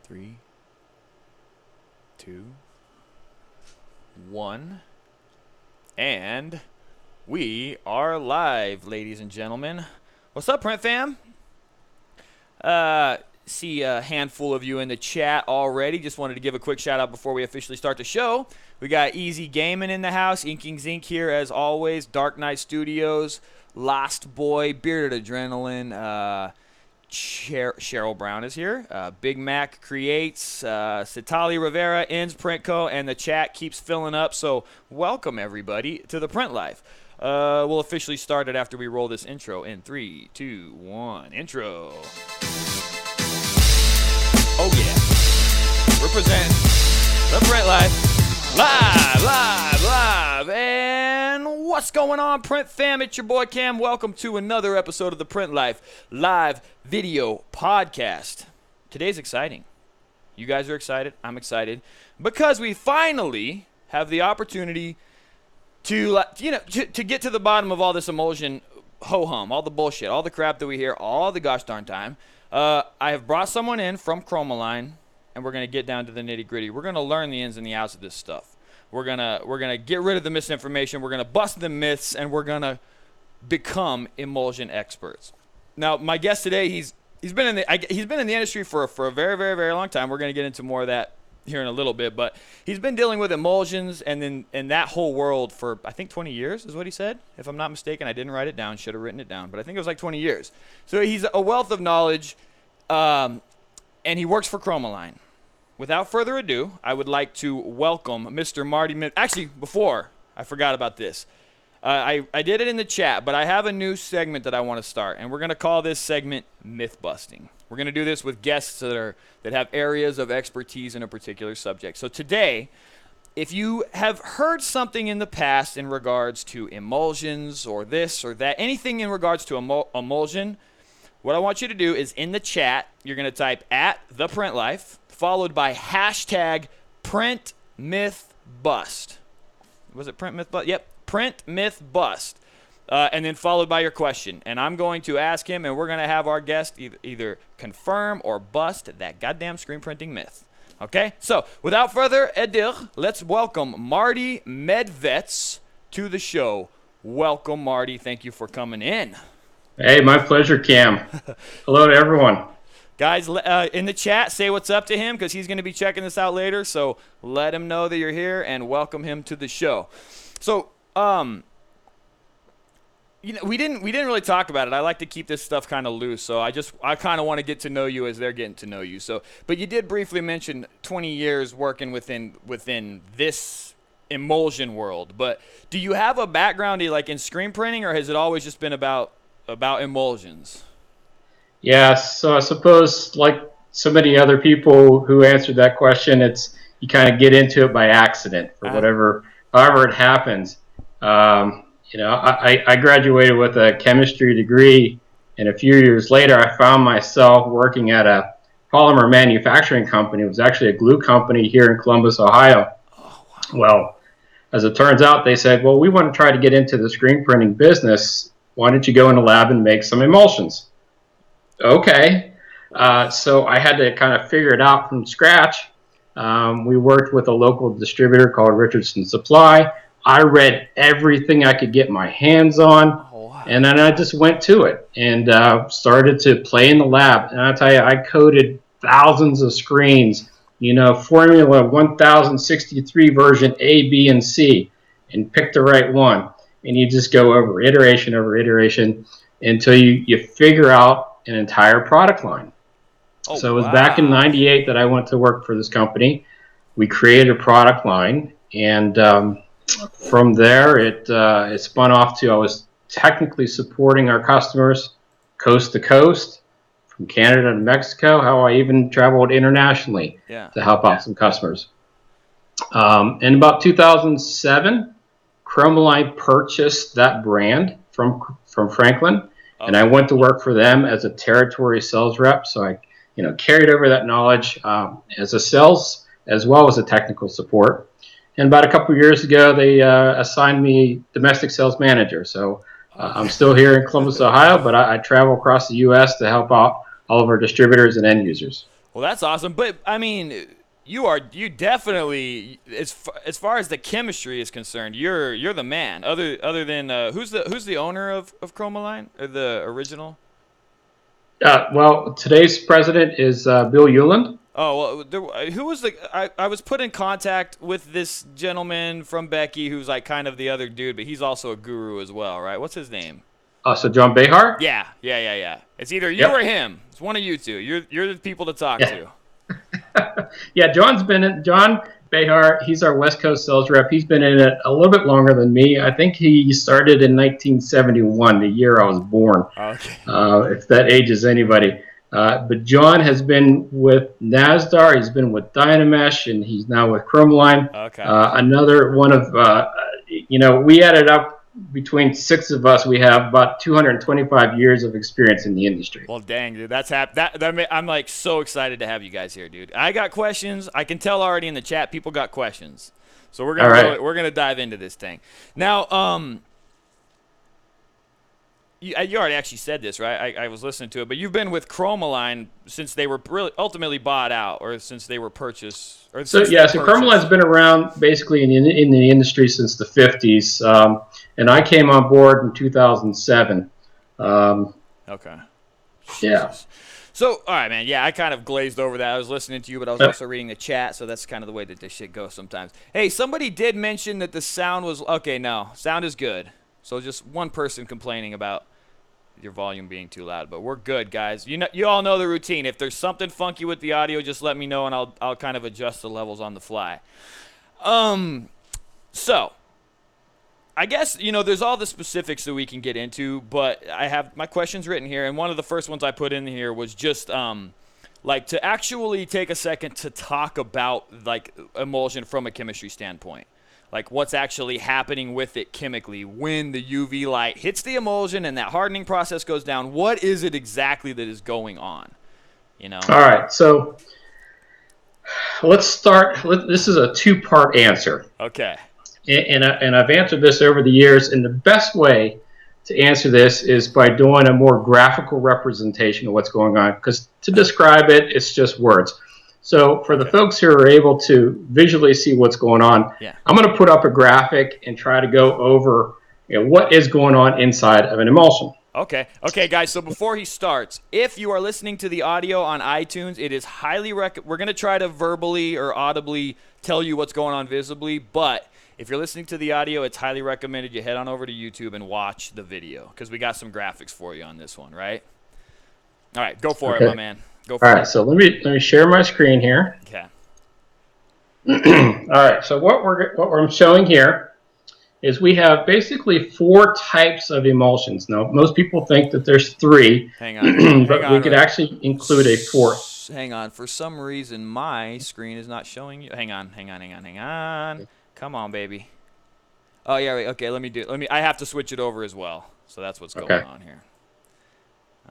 3, 2, 1. And we are live, ladies and gentlemen. What's up, Print Fam? See a handful of you in the chat already. Just wanted to give a quick shout out before we officially start the show. We got Easy Gaming in the house, Inking Zinc here as always, Dark Knight Studios, Lost Boy, Bearded Adrenaline, Cheryl Brown is here, Big Mac Creates, Citali Rivera, Ends Print Co, and the chat keeps filling up, so welcome everybody to the Print Life. We'll officially start it after we roll this intro in 3, 2, 1, intro. Oh yeah, represent the Print Life. Live, and what's going on, Print Fam? It's your boy Cam. Welcome to another episode of the Print Life live video podcast. Today's exciting. You guys are excited. I'm excited because we finally have the opportunity to get to the bottom of all this emulsion ho-hum, all the bullshit, all the crap that we hear all the gosh darn time. I have brought someone in from Chromaline, and we're going to get down to the nitty-gritty. We're going to learn the ins and the outs of this stuff. We're gonna get rid of the misinformation. We're going to bust the myths, and we're going to become emulsion experts. Now, my guest today, he's been in the industry for a very, very, very long time. We're going to get into more of that here in a little bit, but he's been dealing with emulsions and that whole world for, I think, 20 years is what he said, if I'm not mistaken. I didn't write it down, should have written it down, but I think it was like 20 years. So he's a wealth of knowledge, and he works for Chromaline. Without further ado, I would like to welcome Mr. Marty Medvetz. Actually, before, I forgot about this. I did it in the chat, but I have a new segment that I want to start, and we're going to call this segment Myth Busting. We're going to do this with guests that have areas of expertise in a particular subject. So today, if you have heard something in the past in regards to emulsions or this or that, anything in regards to emulsion, what I want you to do is in the chat, you're going to type @ThePrintLife, followed by hashtag PrintMythBust. Was it PrintMythBust? Yep, PrintMythBust. And then followed by your question. And I'm going to ask him, and we're going to have our guest either confirm or bust that goddamn screen printing myth. Okay? So, without further ado, let's welcome Marty Medvetz to the show. Welcome, Marty. Thank you for coming in. Hey, my pleasure, Cam. Hello to everyone. Guys, in the chat, say what's up to him because he's going to be checking this out later. So let him know that you're here and welcome him to the show. So, we didn't really talk about it. I like to keep this stuff kind of loose. So I kind of want to get to know you as they're getting to know you. So, but you did briefly mention 20 years working within this emulsion world. But do you have a background like in screen printing, or has it always just been about emulsions? Yeah, so I suppose like so many other people who answered that question, it's you kind of get into it by accident for however it happens. I graduated with a chemistry degree, and a few years later I found myself working at a polymer manufacturing company. It was actually a glue company here in Columbus, Ohio. Oh, wow. Well, as it turns out, they said, well, we want to try to get into the screen printing business. Why don't you go in the lab and make some emulsions? Okay. So I had to kind of figure it out from scratch. We worked with a local distributor called Richardson Supply. I read everything I could get my hands on, and then I just went to it and started to play in the lab. And I tell you, I coded thousands of screens, Formula 1063 version A, B, and C, and pick the right one. And you just go over iteration until you figure out an entire product line. So it was back in '98 that I went to work for this company. We created a product line, and from there it spun off to I was technically supporting our customers coast to coast, from Canada to Mexico. How I even traveled internationally to help out some customers. In about 2007, Chromaline purchased that brand from Franklin. And I went to work for them as a territory sales rep. So I, carried over that knowledge as a sales as well as a technical support. And about a couple of years ago, they assigned me domestic sales manager. So I'm still here in Columbus, Ohio, but I travel across the U.S. to help out all of our distributors and end users. Well, that's awesome. But I mean, you definitely, as far as the chemistry is concerned, you're the man. Other than who's the owner of Chromaline, or the original? Well, today's president is Bill Euland. Oh, well, who was I was put in contact with this gentleman from Becky, who's like kind of the other dude, but he's also a guru as well, right? What's his name? So John Behar? Yeah. It's either you or him. It's one of you two. You're the people to talk to. Yeah, John Behar, he's our West Coast sales rep. He's been in it a little bit longer than me. I think he started in 1971, the year I was born. Okay. If that ages anybody. But John has been with Nasdar, he's been with Dynamesh, and he's now with Chromaline. Okay. Another one of, we added up between 6 of us, we have about 225 years of experience in the industry. Well, dang, dude, I'm like so excited to have you guys here, dude. I got questions. I can tell already in the chat, people got questions. So we're gonna dive into this thing now. You already actually said this, right? I was listening to it, but you've been with Chromaline since they were really ultimately bought out, or since they were purchased. So Chromaline's been around basically in the industry since the 50s, and I came on board in 2007. Okay. Yeah. So, all right, man. Yeah, I kind of glazed over that. I was listening to you, but I was also reading the chat, so that's kind of the way that this shit goes sometimes. Hey, somebody did mention that the sound was okay. No, sound is good. So just one person complaining about your volume being too loud, but we're good, guys. You all know the routine. If there's something funky with the audio, just let me know, and I'll kind of adjust the levels on the fly. So I guess there's all the specifics that we can get into, but I have my questions written here, and one of the first ones I put in here was just like to actually take a second to talk about like emulsion from a chemistry standpoint. Like what's actually happening with it chemically when the UV light hits the emulsion and that hardening process goes down. What is it exactly that is going on? All right, so let's start. This is a 2-part answer. Okay. And I've answered this over the years, and the best way to answer this is by doing a more graphical representation of what's going on, because to describe it, it's just words. So for the folks who are able to visually see what's going on, I'm going to put up a graphic and try to go over what is going on inside of an emulsion. Okay, guys. So before he starts, if you are listening to the audio on iTunes, it is highly we're going to try to verbally or audibly tell you what's going on visibly, but if you're listening to the audio, it's highly recommended you head on over to YouTube and watch the video, because we got some graphics for you on this one, right? All right, go for it, my man. Go for it. All right, so let me share my screen here. Okay. All right, so what I'm showing here is we have basically 4 types of emulsions. Now, most people think that there's 3, hang on, but we could actually include a 4th. Hang on, for some reason my screen is not showing you. Hang on. Come on, baby. Oh yeah, wait, okay. I have to switch it over as well. So that's what's going on here.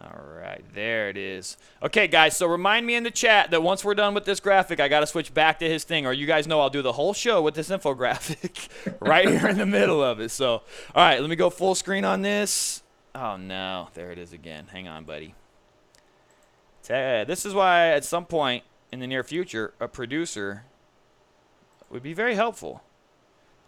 All right, there it is. Okay, guys, so remind me in the chat that once we're done with this graphic, I got to switch back to his thing, or you guys know I'll do the whole show with this infographic right here in the middle of it. So, all right, let me go full screen on this. Oh, no, there it is again. Hang on, buddy. This is why at some point in the near future, a producer would be very helpful.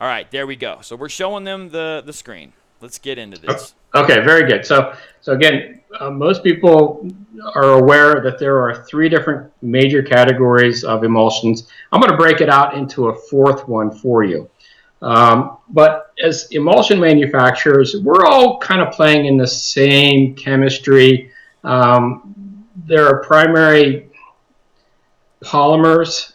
All right, there we go. So we're showing them the screen. Let's get into this. Okay, very good. So again, most people are aware that there are 3 different major categories of emulsions. I'm going to break it out into a 4th one for you. But as emulsion manufacturers, we're all kind of playing in the same chemistry. There are primary polymers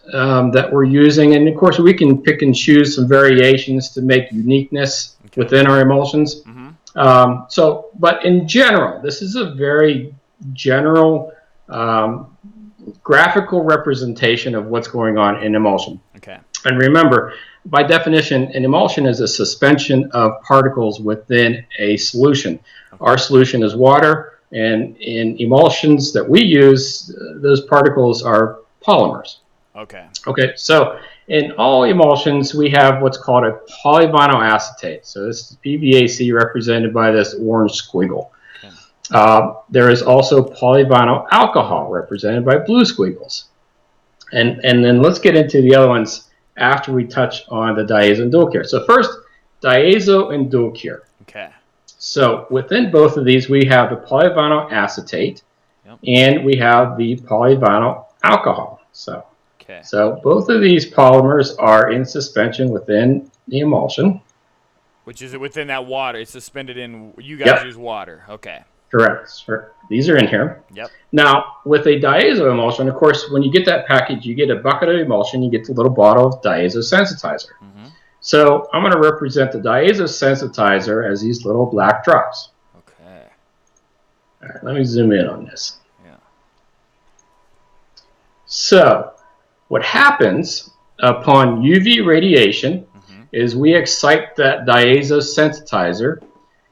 that we're using, and of course we can pick and choose some variations to make uniqueness within our emulsions. But in general, this is a very general graphical representation of what's going on in emulsion. Okay. And remember, by definition, an emulsion is a suspension of particles within a solution. Our solution is water, and in emulsions that we use, those particles are polymers. Okay, so in all emulsions, we have what's called a polyvinyl acetate. So this is PVAC represented by this orange squiggle. There is also polyvinyl alcohol represented by blue squiggles. And then let's get into the other ones after we touch on the diazo and dual cure. So first, diazo and dual cure. Okay. So within both of these, we have the polyvinyl acetate, Yep. and we have the polyvinyl alcohol. So, Okay. so both of these polymers are in suspension within the emulsion. Which is within that water. It's suspended in, you guys use water. Okay. Correct. These are in here. Yep. Now, with a diazo emulsion, of course, when you get that package, you get a bucket of emulsion, you get the little bottle of diazo sensitizer. Mm-hmm. So I'm going to represent the diazo sensitizer as these little black drops. Okay. All right, let me zoom in on this. Yeah. So what happens upon UV radiation is we excite that diazo sensitizer,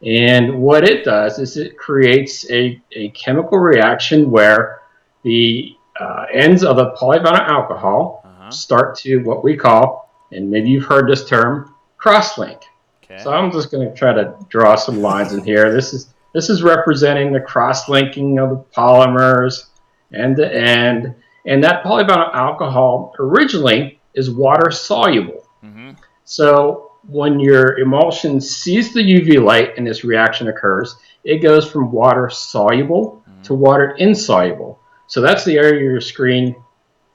and what it does is it creates a chemical reaction where the ends of the polyvinyl alcohol start to what we call, and maybe you've heard this term, cross-link. Okay. So I'm just going to try to draw some lines in here. This is representing the cross-linking of the polymers end to end, and that polyvinyl alcohol originally is water soluble. Mm-hmm. So when your emulsion sees the UV light and this reaction occurs, it goes from water soluble to water insoluble. So that's the area of your screen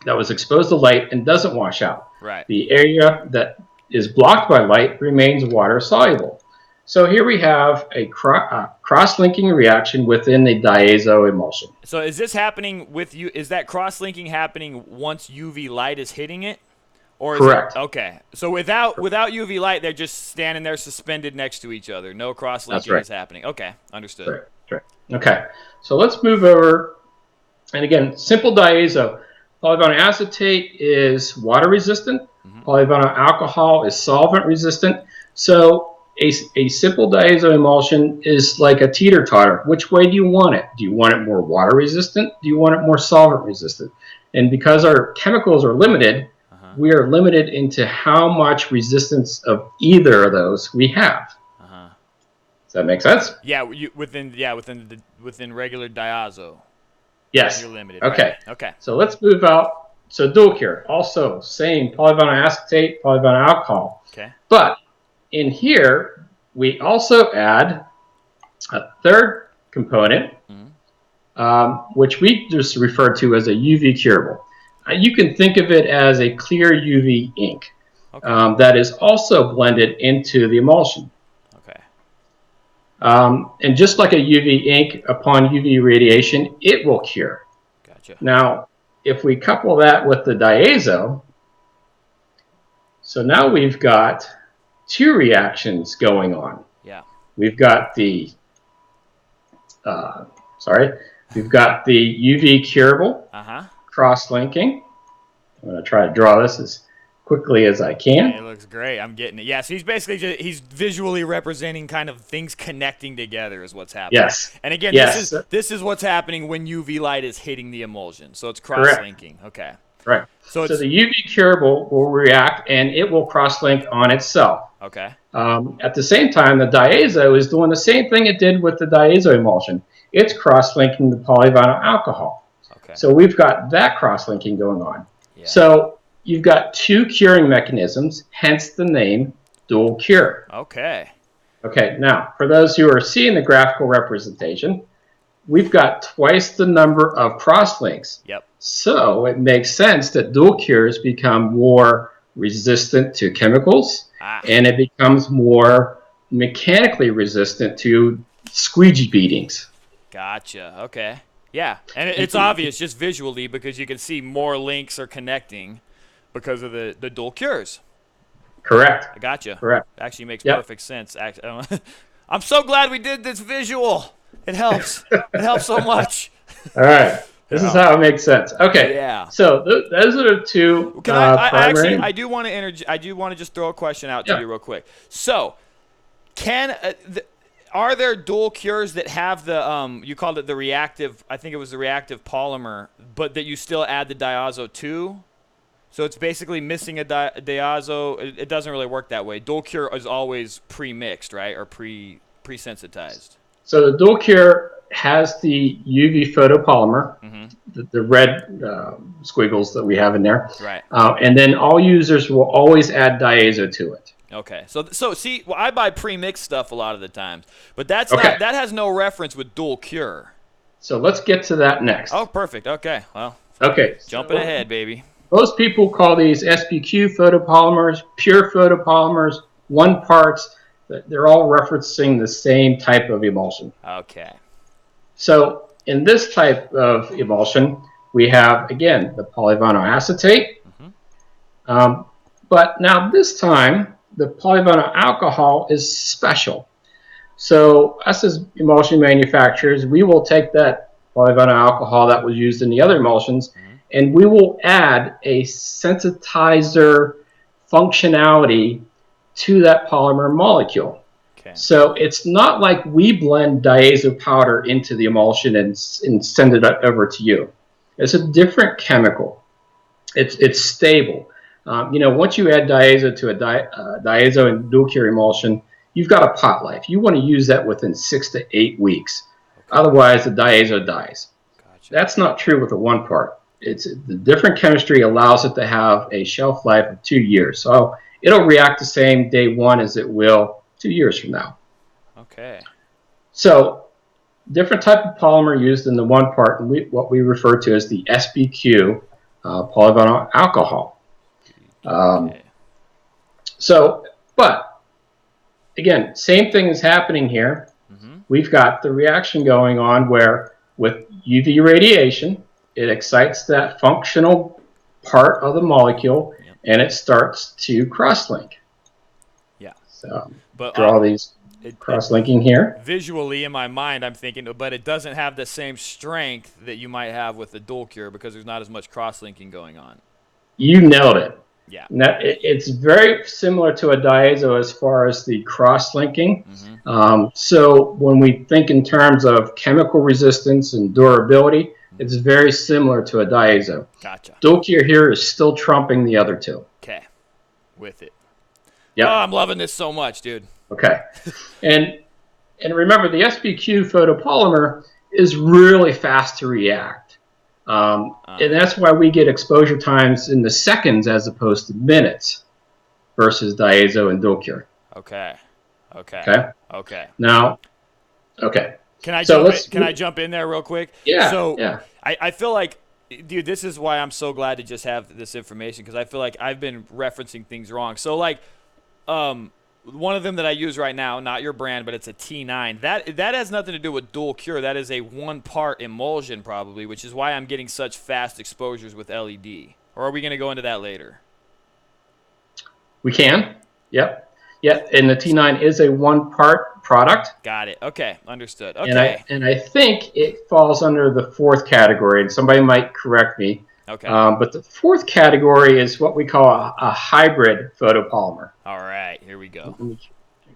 that was exposed to light and doesn't wash out. Right. The area that is blocked by light remains water soluble. So here we have a cross-linking reaction within the diazo emulsion. So is this happening with you? Is that cross-linking happening once UV light is hitting it? Or is Correct. Okay. So without UV light, they're just standing there suspended next to each other. No cross-linking is happening. Okay. Understood. Right. Okay. So let's move over. And again, simple diazo. Polyvinyl acetate is water resistant. Polyvinyl alcohol is solvent resistant. So a simple diazo emulsion is like a teeter-totter. Which way do you want it? Do you want it more water resistant? Do you want it more solvent resistant? And because our chemicals are limited, we are limited into how much resistance of either of those we have. Does that make sense? Yeah, within regular diazo. Yes. You're limited. Okay. Right? Okay. So let's move out. So dual cure, also same polyvinyl acetate, polyvinyl alcohol. Okay. But in here, we also add a third component, which we just refer to as a UV curable. You can think of it as a clear UV ink that is also blended into the emulsion. Okay. And just like a UV ink, upon UV radiation, it will cure. Gotcha. Now, if we couple that with the diazo, so now we've got two reactions going on. Yeah. We've got the, we've got the UV curable. Cross-linking. I'm going to try to draw this as quickly as I can. It looks great. I'm getting it. Yeah, so he's basically he's visually representing kind of things connecting together is what's happening. Yes. And again, yes. this is what's happening when UV light is hitting the emulsion. So it's cross-linking. Okay. Right. So the UV curable will react and it will cross-link on itself. Okay. At the same time, the diazo is doing the same thing it did with the diazo emulsion. It's cross-linking the polyvinyl alcohol. So we've got that cross-linking going on. Yeah. So you've got two curing mechanisms, hence the name dual cure. Okay. Okay, now, for those who are seeing the graphical representation, we've got twice the number of cross-links. Yep. So it makes sense that dual cures become more resistant to chemicals, and it becomes more mechanically resistant to squeegee beatings. Gotcha. Okay. Yeah, and it's obvious just visually because you can see more links are connecting because of the dual cures. Correct. I gotcha. Correct. Actually makes perfect sense. I'm so glad we did this visual. It helps. It helps so much. All right. This is how it makes sense. Okay. Yeah. So those are the two primary. I do want to just throw a question out to you real quick. So, are there dual cures that have the you called it the reactive? I think it was the reactive polymer, but that you still add the diazo to? So it's basically missing a diazo. It doesn't really work that way. Dual cure is always pre-mixed, right, or pre-sensitized. So the dual cure has the UV photopolymer, the red squiggles that we have in there. Right. And then all users will always add diazo to it. Okay. So see, well, I buy pre-mixed stuff a lot of the times, but that has no reference with dual cure. So let's get to that next. Oh, perfect. Okay. Well. Okay. Jumping ahead, baby. Most people call these SPQ photopolymers, pure photopolymers, one parts. They're all referencing the same type of emulsion. Okay. So in this type of emulsion, we have, again, the polyvinyl acetate. But now this time, the polyvinyl alcohol is special. So us as emulsion manufacturers, we will take that polyvinyl alcohol that was used in the other emulsions, and we will add a sensitizer functionality to that polymer molecule. Okay. So it's not like we blend diazo powder into the emulsion and send it over to you. It's a different chemical. It's stable. Once you add diazo to a diazo and dual cure emulsion, you've got a pot life. You want to use that within 6 to 8 weeks. Okay. Otherwise, the diazo dies. Gotcha. That's not true with the one part. It's the different chemistry allows it to have a shelf life of 2 years. So it'll react the same day one as it will 2 years from now. Okay. So different type of polymer used in the one part, and what we refer to as the SPQ polyvinyl alcohol. Okay. But again, same thing is happening here. We've got the reaction going on where with UV radiation, it excites that functional part of the molecule, and it starts to cross-link. Yeah. So draw these cross-linking here. Visually, in my mind, I'm thinking, but it doesn't have the same strength that you might have with the dual cure because there's not as much cross-linking going on. You nailed it. Yeah. Now, it's very similar to a diazo as far as the cross-linking. So when we think in terms of chemical resistance and durability, it's very similar to a diazo. Gotcha. Dual cure here is still trumping the other two. Okay. With it. Yeah. Oh, I'm loving this so much, dude. Okay. And remember, the SPQ photopolymer is really fast to react. And that's why we get exposure times in the seconds as opposed to minutes versus diazo and dual cure. Okay. Now, okay. Can I jump in there real quick? Yeah. So yeah. I feel like, dude, this is why I'm so glad to just have this information, because I feel like I've been referencing things wrong. So like, one of them that I use right now, not your brand, but it's a T9. That has nothing to do with dual cure. That is a one-part emulsion probably, which is why I'm getting such fast exposures with LED. Or are we going to go into that later? We can. Yep. Yeah, and the T9 is a one-part product. Got it. Okay, understood. Okay. And I think it falls under the fourth category, and somebody might correct me. Okay. But the fourth category is what we call a hybrid photopolymer. All right, here we go. Let me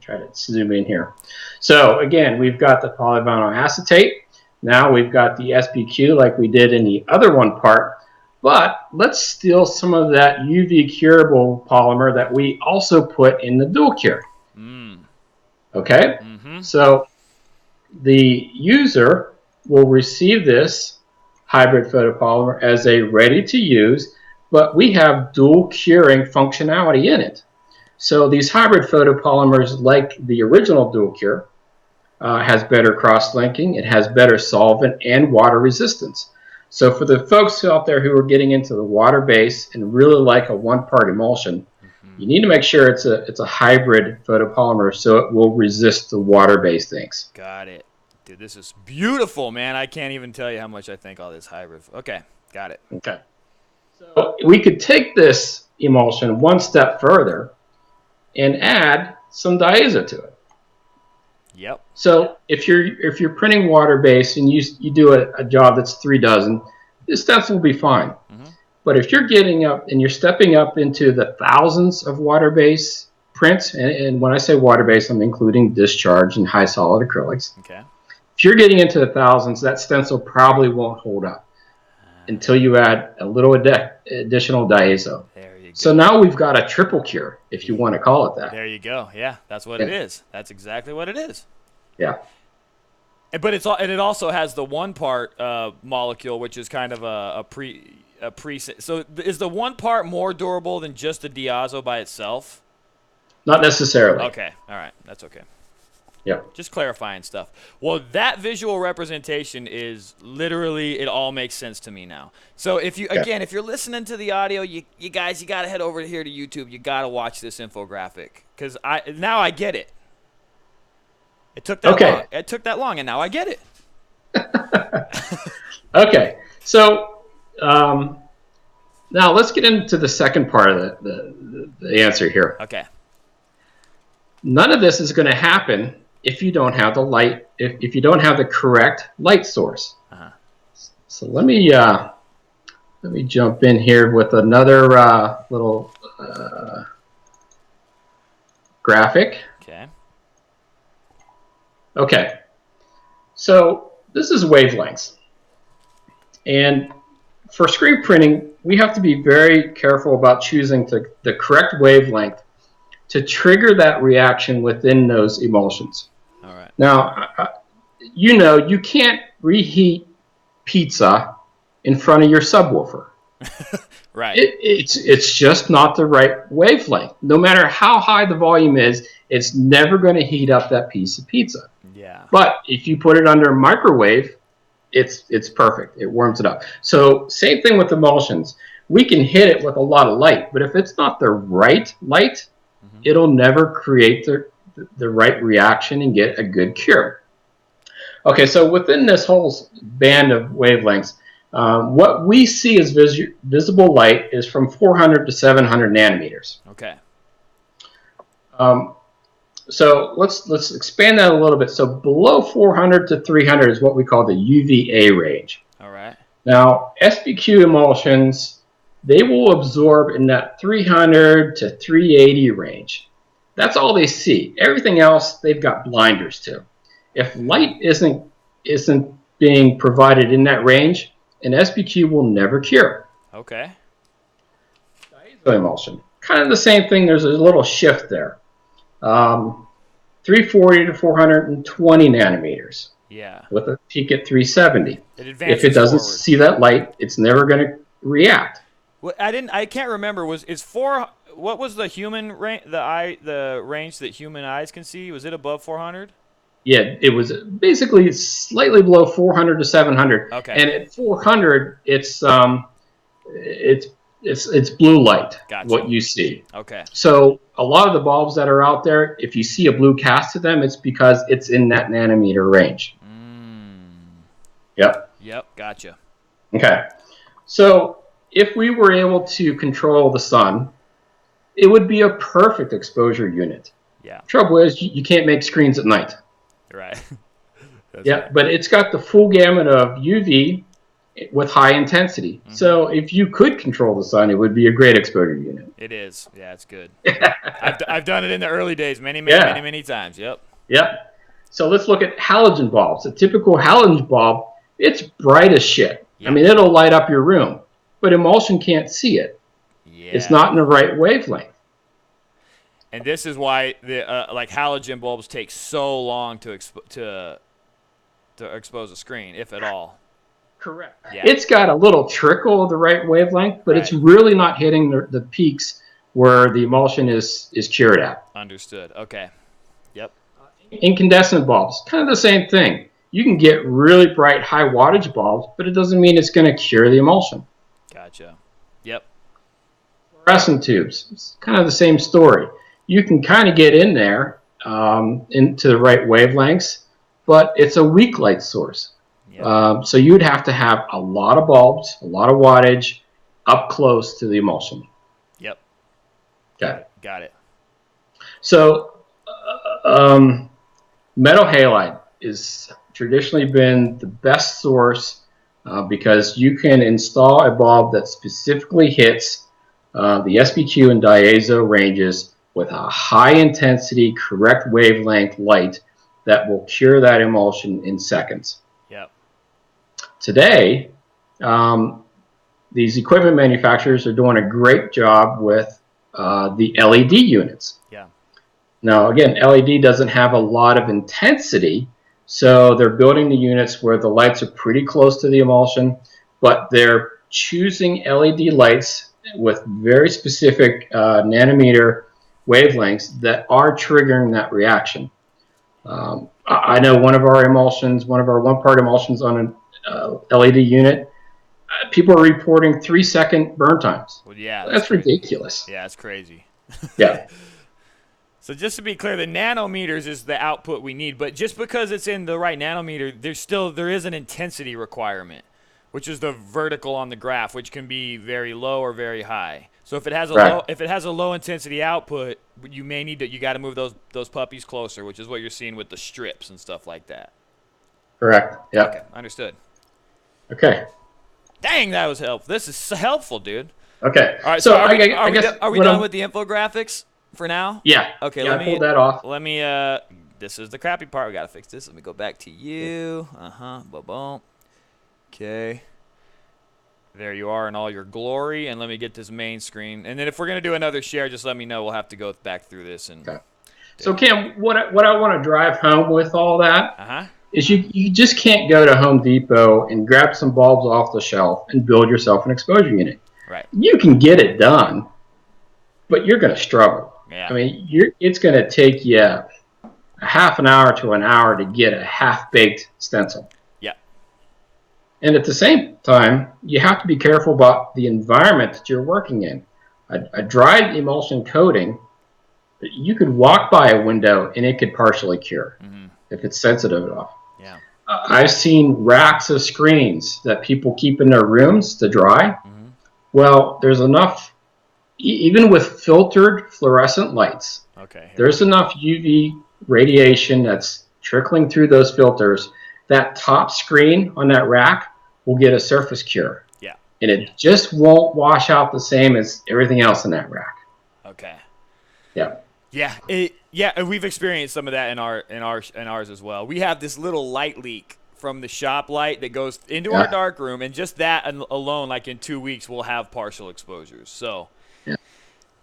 try to zoom in here. So again, we've got the polyvinyl acetate. Now we've got the SPQ like we did in the other one part. But let's steal some of that UV curable polymer that we also put in the dual cure. Okay? So the user will receive this hybrid photopolymer as a ready-to-use, but we have dual curing functionality in it. So these hybrid photopolymers, like the original dual cure, has better cross-linking, it has better solvent and water resistance. So for the folks out there who are getting into the water base and really like a one-part emulsion, you need to make sure it's a hybrid photopolymer so it will resist the water-based things. Got it. Dude, this is beautiful, man. I can't even tell you how much I think all this hybrid. Okay, got it. Okay. So we could take this emulsion one step further and add some diazo to it. Yep. So if you're printing water-based and you do a job that's 3 dozen, this stencil will be fine. But if you're getting up and you're stepping up into the thousands of water-based prints, and when I say water-based, I'm including discharge and high solid acrylics. Okay. If you're getting into the thousands, that stencil probably won't hold up until you add a little additional diazo. There you go. So now we've got a triple cure, if you want to call it that. There you go. Yeah, that's what it is. That's exactly what it is. Yeah. But it also has the 1 part molecule, which is kind of a pre. So is the 1 part more durable than just the diazo by itself? Not necessarily. Okay. All right. That's okay. Yeah. Just clarifying stuff. Well, that visual representation is literally, it all makes sense to me now. So if you, again, if you're listening to the audio, you guys, you got to head over here to YouTube. You got to watch this infographic because now I get it. It took that long. It took that long, and now I get it. Okay. So now let's get into the second part of the answer here. Okay. None of this is going to happen if you don't have the light, if you don't have the correct light source. Uh-huh. So let me jump in here with another little graphic. Okay. Okay. So this is wavelengths. And for screen printing, we have to be very careful about choosing the correct wavelength to trigger that reaction within those emulsions. All right. Now, you can't reheat pizza in front of your subwoofer. Right. It's just not the right wavelength. No matter how high the volume is, it's never going to heat up that piece of pizza. Yeah. But if you put it under a microwave, it's perfect. It warms it up. So same thing with emulsions. We can hit it with a lot of light, but if it's not the right light, it'll never create the right reaction and get a good cure. Okay, so within this whole band of wavelengths, what we see as visible light is from 400 to 700 nanometers. Okay. So let's expand that a little bit. So below 400 to 300 is what we call the UVA range. All right. Now, SBQ emulsions, they will absorb in that 300 to 380 range. That's all they see. Everything else, they've got blinders to. If light isn't being provided in that range, an SBQ will never cure. Okay. Diazo emulsion, kind of the same thing. There's a little shift there. 340 to 420 nanometers. Yeah. With a peak at 370. If it doesn't see that light, it's never going to react. Well, I can't remember. What was the human range? The range that human eyes can see? Was it above 400? Yeah, it was basically slightly below 400 to 700. Okay. And at 400, it's blue light. Gotcha. What you see. Okay. So a lot of the bulbs that are out there, if you see a blue cast to them, it's because it's in that nanometer range. Yep. Yep. Gotcha. Okay. So if we were able to control the sun, it would be a perfect exposure unit. Yeah. Trouble is, you can't make screens at night. Right. Yeah, right. But it's got the full gamut of UV with high intensity. Mm-hmm. So if you could control the sun, it would be a great exposure unit. It is. Yeah, it's good. I've done it in the early days many times. Yep. Yep. So let's look at halogen bulbs. A typical halogen bulb, it's bright as shit. Yep. I mean, it'll light up your room, but emulsion can't see it. Yeah. It's not in the right wavelength. And this is why the like halogen bulbs take so long to expose a screen, if at all. Correct. Yeah. It's got a little trickle of the right wavelength, but it's really not hitting the peaks where the emulsion is cured at. Understood. Okay. Yep. Incandescent bulbs, kind of the same thing. You can get really bright, high wattage bulbs, but it doesn't mean it's going to cure the emulsion. Gotcha. Yep. Fluorescent tubes, it's kind of the same story. You can kind of get in there into the right wavelengths, but it's a weak light source. Yep. So you'd have to have a lot of bulbs, a lot of wattage up close to the emulsion. Yep. Okay. Got it. So metal halide has traditionally been the best source because you can install a bulb that specifically hits the SBQ and diazo ranges with a high intensity, correct wavelength light that will cure that emulsion in seconds. Yep. Today, these equipment manufacturers are doing a great job with the LED units. Yeah. Now, again, LED doesn't have a lot of intensity, So they're building the units where the lights are pretty close to the emulsion, but they're choosing LED lights with very specific nanometer wavelengths that are triggering that reaction. I know one of our emulsions, one of our one-part emulsions on an LED unit, people are reporting 3-second burn times. Well, yeah, that's ridiculous. Yeah, it's crazy. Yeah. So just to be clear, the nanometers is the output we need, but just because it's in the right nanometer, there is an intensity requirement, which is the vertical on the graph, which can be very low or very high. So if it has a low intensity output, you got to move those puppies closer, which is what you're seeing with the strips and stuff like that. Correct. Yeah. Okay, understood. Okay. Dang, that was helpful. This is so helpful, dude. Okay. All right. So are we done with the infographics for now? Yeah. Okay. Yeah, I pulled that off. Let me. This is the crappy part. We gotta fix this. Let me go back to you. Boom. Okay. There you are in all your glory, and let me get this main screen. And then if we're gonna do another share, just let me know. We'll have to go back through this. And okay. So Cam, what I want to drive home with all that is you just can't go to Home Depot and grab some bulbs off the shelf and build yourself an exposure unit. Right. You can get it done, but you're gonna struggle. Yeah. I mean, it's gonna take you a half an hour to an hour to get a half-baked stencil. And at the same time, you have to be careful about the environment that you're working in. A dried emulsion coating, you could walk by a window and it could partially cure if it's sensitive enough. Yeah. I've seen racks of screens that people keep in their rooms to dry. Well, there's enough, even with filtered fluorescent lights, there's enough UV radiation that's trickling through those filters. That top screen on that rack will get a surface cure. Yeah. And it just won't wash out the same as everything else in that rack. Okay. Yeah. Yeah. We've experienced some of that in ours as well. We have this little light leak from the shop light that goes into our dark room, and just that alone, like in 2 weeks, we'll have partial exposures. So.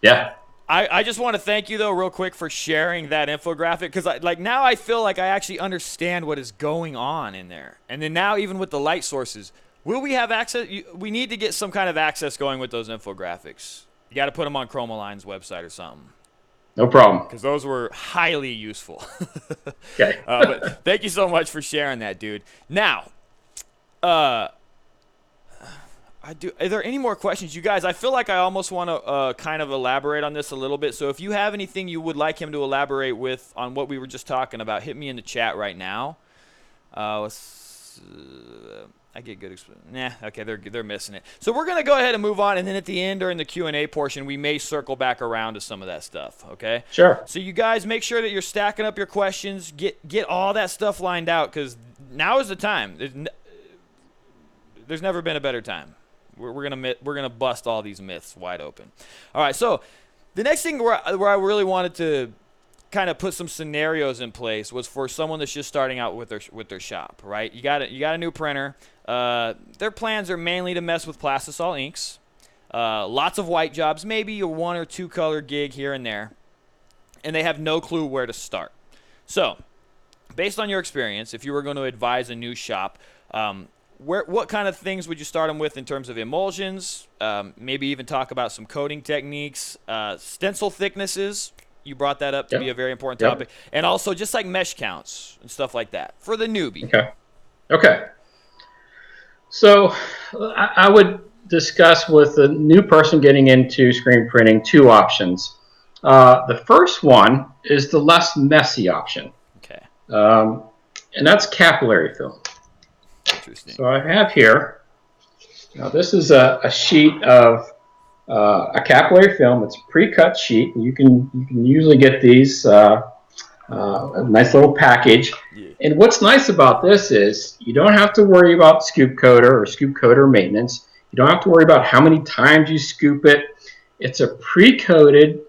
Yeah. I just want to thank you, though, real quick for sharing that infographic, because now I feel like I actually understand what is going on in there. And then now, even with the light sources, will we have access? We need to get some kind of access going with those infographics. You got to put them on Chromaline's website or something. No problem. Because those were highly useful. Okay. But thank you so much for sharing that, dude. Now, are there any more questions, you guys? I feel like I almost want to kind of elaborate on this a little bit. So if you have anything you would like him to elaborate with on what we were just talking about, hit me in the chat right now. I get good. Okay, they're missing it. So we're gonna go ahead and move on, and then at the end or in the Q&A portion, we may circle back around to some of that stuff. Okay. Sure. So you guys make sure that you're stacking up your questions. Get all that stuff lined out, because now is the time. There's never been a better time. We're gonna bust all these myths wide open. All right, so the next thing where I really wanted to kind of put some scenarios in place was for someone that's just starting out with their shop, right? You got a new printer. Their plans are mainly to mess with plastisol inks, lots of white jobs, maybe a 1 or 2 color gig here and there, and they have no clue where to start. So, based on your experience, if you were going to advise a new shop, what kind of things would you start them with in terms of emulsions? Maybe even talk about some coating techniques, stencil thicknesses. You brought that up to be a very important topic. And also just like mesh counts and stuff like that for the newbie. Okay. So I would discuss with a new person getting into screen printing 2 options. The first one is the less messy option. Okay. And that's capillary fill. Interesting. So I have here, now this is a sheet of a capillary film. It's a pre-cut sheet. You can usually get these a nice little package. Yeah. And what's nice about this is you don't have to worry about scoop coater maintenance. You don't have to worry about how many times you scoop it. It's a pre-coated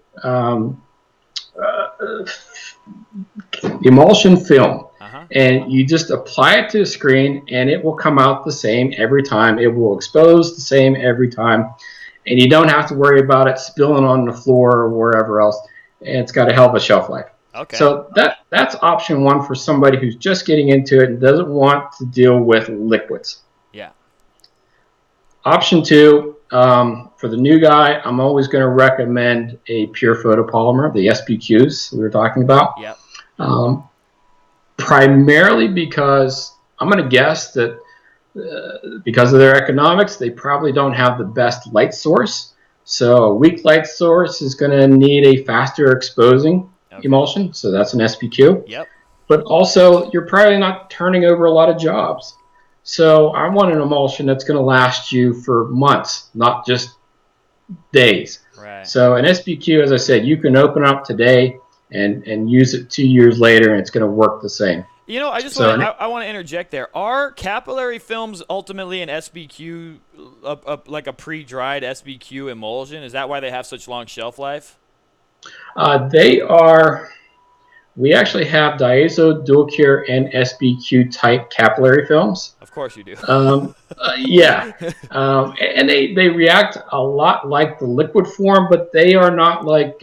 emulsion film. And you just apply it to the screen, and it will come out the same every time. It will expose the same every time. And you don't have to worry about it spilling on the floor or wherever else. And it's got a hell of a shelf life. Okay. So that's option one for somebody who's just getting into it and doesn't want to deal with liquids. Yeah. Option two, for the new guy, I'm always going to recommend a pure photopolymer, the SPQs we were talking about. Yep. Primarily because I'm going to guess that because of their economics, they probably don't have the best light source. So a weak light source is going to need a faster exposing emulsion. So that's an SPQ. Yep. But also, you're probably not turning over a lot of jobs. So I want an emulsion that's going to last you for months, not just days. Right. So an SPQ, as I said, you can open up today and use it 2 years later, and it's going to work the same. You know, I want to interject there. Are capillary films ultimately an SBQ, like a pre-dried SBQ emulsion? Is that why they have such long shelf life? They are. We actually have diazo, dual cure, and SBQ type capillary films. Of course you do. Yeah. And they react a lot like the liquid form, but they are not like,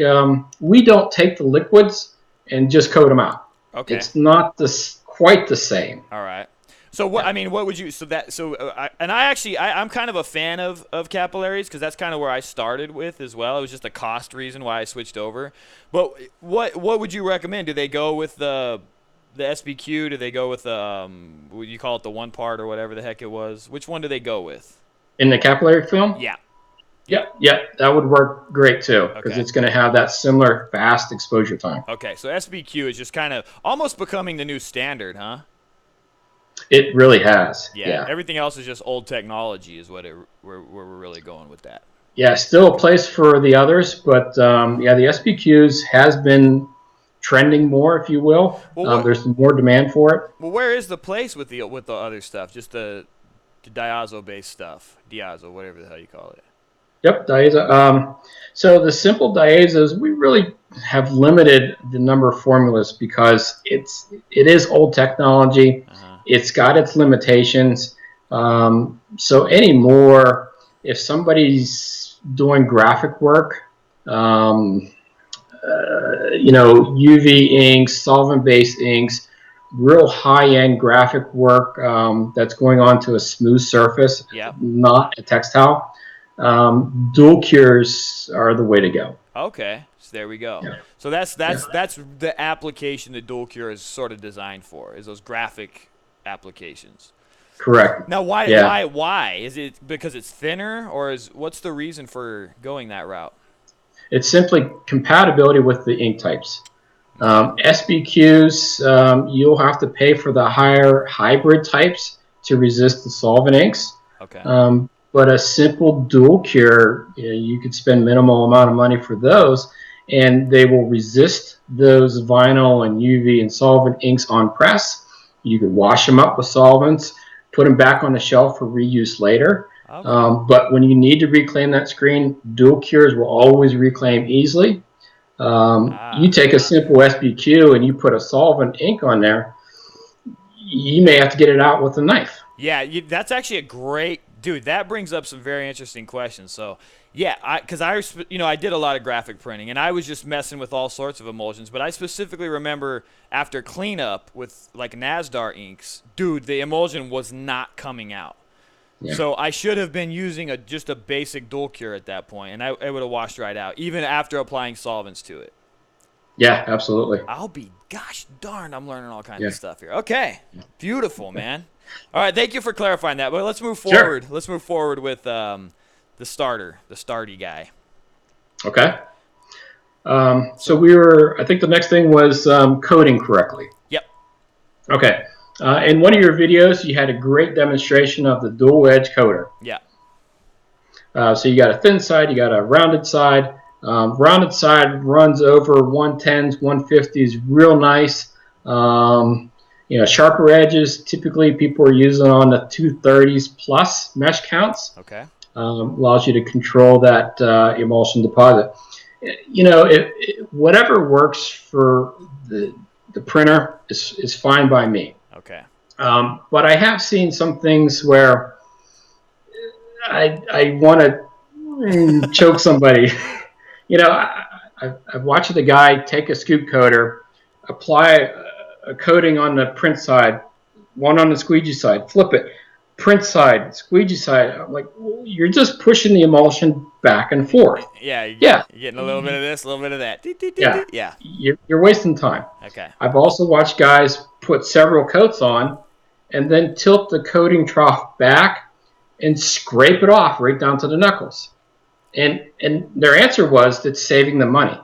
we don't take the liquids and just coat them out. Okay. It's not quite the same. All right. So what I mean, what would you? I'm kind of a fan of capillaries because that's kind of where I started with as well. It was just a cost reason why I switched over. But what would you recommend? Do they go with the SBQ? Do they go with the would you call it the one part or whatever the heck it was? Which one do they go with? In the capillary film? Yeah. Yep. That would work great too because it's going to have that similar fast exposure time. Okay, so SBQ is just kind of almost becoming the new standard, huh? It really has. Yeah. Everything else is just old technology, is what where we're really going with that. Yeah, still a place for the others, but the SBQs has been trending more, if you will. There's more demand for it. Well, where is the place with the other stuff? Just the diazo-based stuff, diazo, whatever the hell you call it. Yep, diazo. So the simple diazos, we really have limited the number of formulas because it is old technology. It's got its limitations. So anymore, if somebody's doing graphic work, UV inks, solvent-based inks, real high-end graphic work that's going onto a smooth surface, not a textile, dual cures are the way to go. Okay, so there we go. Yeah. So that's the application the dual cure is sort of designed for, is those graphic applications. Correct. Now, why? Is it because it's thinner, or what's the reason for going that route? It's simply compatibility with the ink types. SBQs, you'll have to pay for the higher hybrid types to resist the solvent inks. Okay. But a simple dual cure, you could spend minimal amount of money for those, and they will resist those vinyl and UV and solvent inks on press. You could wash them up with solvents, put them back on the shelf for reuse later. Okay. But when you need to reclaim that screen, dual cures will always reclaim easily. You take a simple SBQ and you put a solvent ink on there, you may have to get it out with a knife. Yeah, that's actually a great... Dude, that brings up some very interesting questions. So, yeah, because I did a lot of graphic printing, and I was just messing with all sorts of emulsions. But I specifically remember after cleanup with like Nasdar inks, dude, the emulsion was not coming out. Yeah. So I should have been using just a basic dual cure at that point, and it would have washed right out, even after applying solvents to it. Yeah, absolutely. Gosh darn, I'm learning all kinds of stuff here. Okay, beautiful, man. All right, thank you for clarifying that. But let's move forward. Sure. Let's move forward with the starty guy. Okay. So I think the next thing was coding correctly. Yep. Okay. In one of your videos, you had a great demonstration of the dual edge coder. Yeah. So you got a thin side, you got a rounded side. Rounded side runs over 110s, 150s, real nice. Sharper edges, typically people are using on the 230s plus mesh counts. Okay. Allows you to control that emulsion deposit. Whatever works for the printer is fine by me. Okay. But I have seen some things where I want to choke somebody. I've watched the guy take a scoop coater, apply a coating on the print side, one on the squeegee side, flip it, print side, squeegee side. I'm like, well, you're just pushing the emulsion back and forth. Yeah, Yeah. you're getting a little bit of this, a little bit of that. Yeah. Yeah. You're wasting time. Okay. I've also watched guys put several coats on and then tilt the coating trough back and scrape it off right down to the knuckles. And their answer was that's saving them money.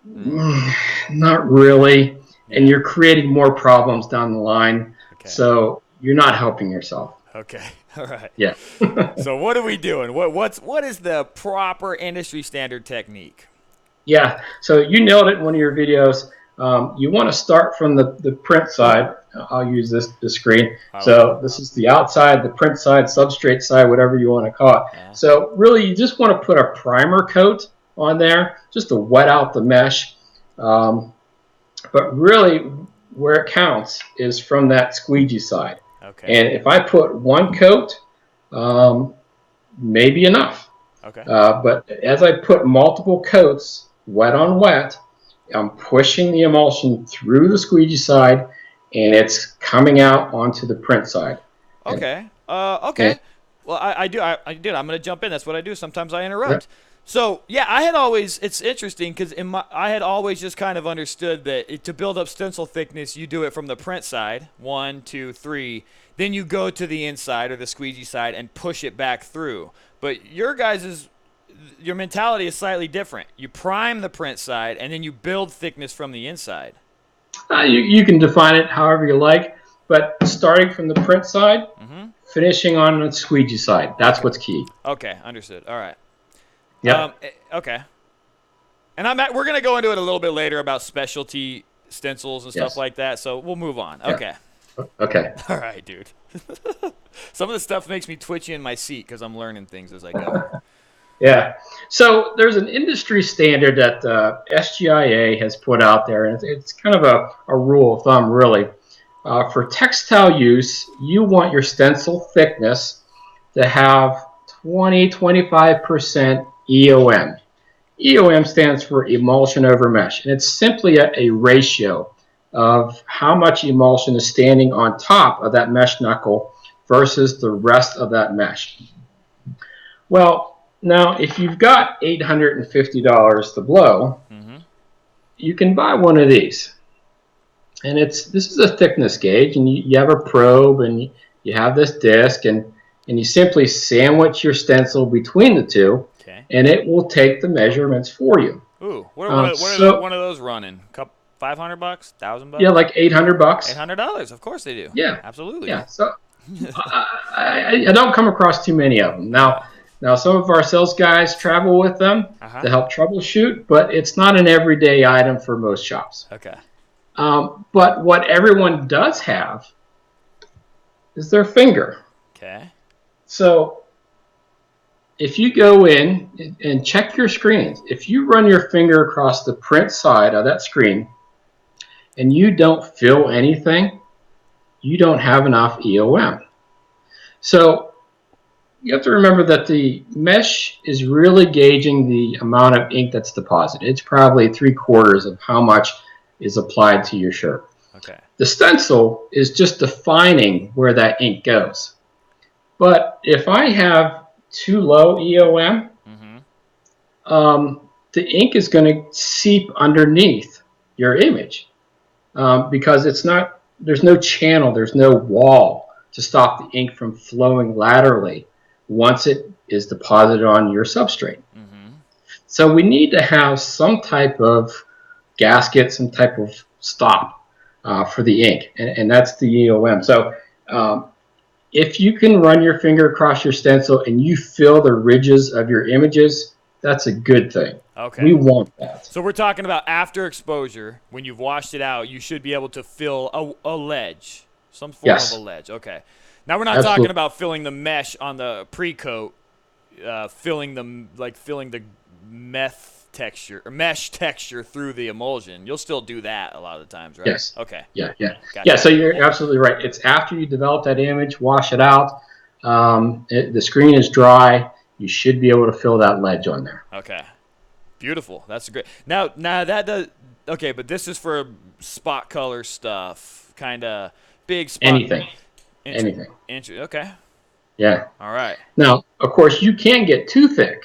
Not really. And you're creating more problems down the line. Okay. So you're not helping yourself. Okay. All right. Yeah. So what are we doing? What is the proper industry standard technique? Yeah. So you nailed it in one of your videos. You want to start from the print side. I'll use this screen. So this is the outside, the print side, substrate side, whatever you want to call it. Yeah. So really, you just want to put a primer coat on there just to wet out the mesh. But really, where it counts is from that squeegee side. Okay. And if I put one coat, maybe enough. Okay. But as I put multiple coats, wet on wet, I'm pushing the emulsion through the squeegee side, and it's coming out onto the print side. Okay. Okay. Well, I do. I'm going to jump in. That's what I do. Sometimes I interrupt. Yeah. So, yeah, I had always, it's interesting because I had always just kind of understood that to build up stencil thickness, you do it from the print side, 1, 2, 3. Then you go to the inside or the squeegee side and push it back through. But your mentality is slightly different. You prime the print side and then you build thickness from the inside. You can define it however you like, but starting from the print side, finishing on the squeegee side, that's what's key. Okay, understood. All right. Yeah. Okay. And we're going to go into it a little bit later about specialty stencils and stuff like that, so we'll move on. Yeah. Okay. Okay. All right, dude. Some of the stuff makes me twitchy in my seat because I'm learning things as I go. Yeah. So there's an industry standard that SGIA has put out there, and it's kind of a rule of thumb, really. For textile use, you want your stencil thickness to have 20-25% EOM. EOM stands for emulsion over mesh, and it's simply a ratio of how much emulsion is standing on top of that mesh knuckle versus the rest of that mesh. Well, now if you've got $850 to blow, you can buy one of these. And this is a thickness gauge, and you have a probe, and you have this disc, and you simply sandwich your stencil between the two, and it will take the measurements for you. Ooh, what are one of those running? $500, $1,000? Yeah, like $800. $800, of course they do. Yeah, absolutely. Yeah, so I don't come across too many of them. Now some of our sales guys travel with them to help troubleshoot, but it's not an everyday item for most shops. Okay. But what everyone does have is their finger. Okay. So if you go in and check your screens, if you run your finger across the print side of that screen and you don't feel anything, you don't have enough EOM. So you have to remember that the mesh is really gauging the amount of ink that's deposited. It's probably 3/4 of how much is applied to your shirt. Okay. The stencil is just defining where that ink goes. But if I have too low EOM, the ink is going to seep underneath your image because there's no channel, there's no wall to stop the ink from flowing laterally once it is deposited on your substrate. So we need to have some type of gasket, some type of stop for the ink, and that's the EOM. So if you can run your finger across your stencil and you feel the ridges of your images, that's a good thing. Okay. We want that. So we're talking about after exposure, when you've washed it out, you should be able to fill a ledge, some form of a ledge. Okay. Now we're not talking about filling the mesh on the pre-coat, filling the mesh texture through the emulsion. You'll still do that a lot of the times, right? Yes. Okay. Yeah. Gotcha. Yeah, so you're absolutely right. It's after you develop that image, wash it out, the screen is dry, you should be able to fill that ledge on there. Okay. Beautiful. That's great. Now that okay, but this is for spot color stuff, kind of big spot. Anything. Anything. Okay. Yeah. All right. Now, of course, you can get too thick.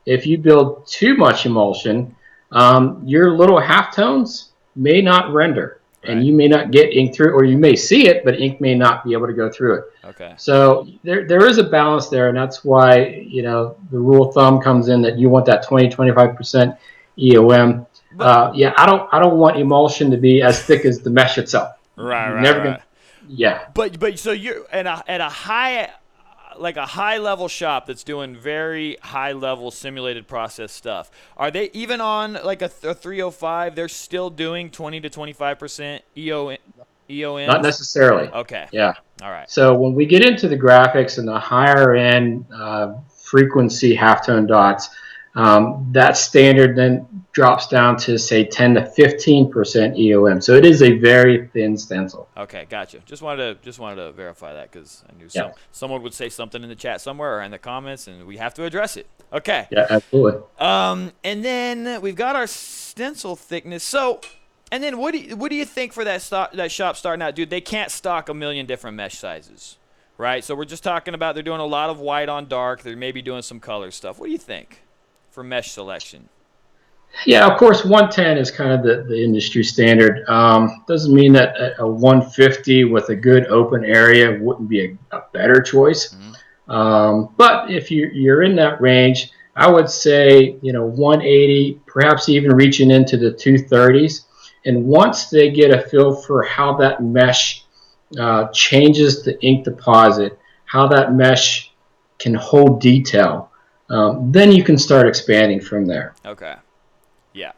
If you build too much emulsion, your little halftones may not render, and you may not get ink through, or you may see it, but ink may not be able to go through it. Okay. So there is a balance there, and that's why the rule of thumb comes in that you want that 20-25% EOM. Yeah, I don't want emulsion to be as thick as the mesh itself. Right. Yeah. But so you're at a high. Like a high-level shop that's doing very high-level simulated process stuff. Are they even on like a 305? They're still doing 20-25% EOM? Not necessarily. Okay. Yeah. All right. So when we get into the graphics and the higher-end frequency halftone dots, that standard then drops down to say 10-15% EOM. So it is a very thin stencil. Okay, gotcha. Just wanted to verify that because I knew someone would say something in the chat somewhere or in the comments, and we have to address it. Okay. Yeah, absolutely. And then we've got our stencil thickness. So, and then what do you think for that shop starting out, dude? They can't stock a million different mesh sizes, right? So we're just talking about they're doing a lot of white on dark. They're maybe doing some color stuff. What do you think for mesh selection? Yeah, of course, 110 is kind of the industry standard. Doesn't mean that a 150 with a good open area wouldn't be a better choice. But if you're in that range, I would say 180, perhaps even reaching into the 230s. And once they get a feel for how that mesh changes the ink deposit, how that mesh can hold detail, then you can start expanding from there. Okay. Yeah.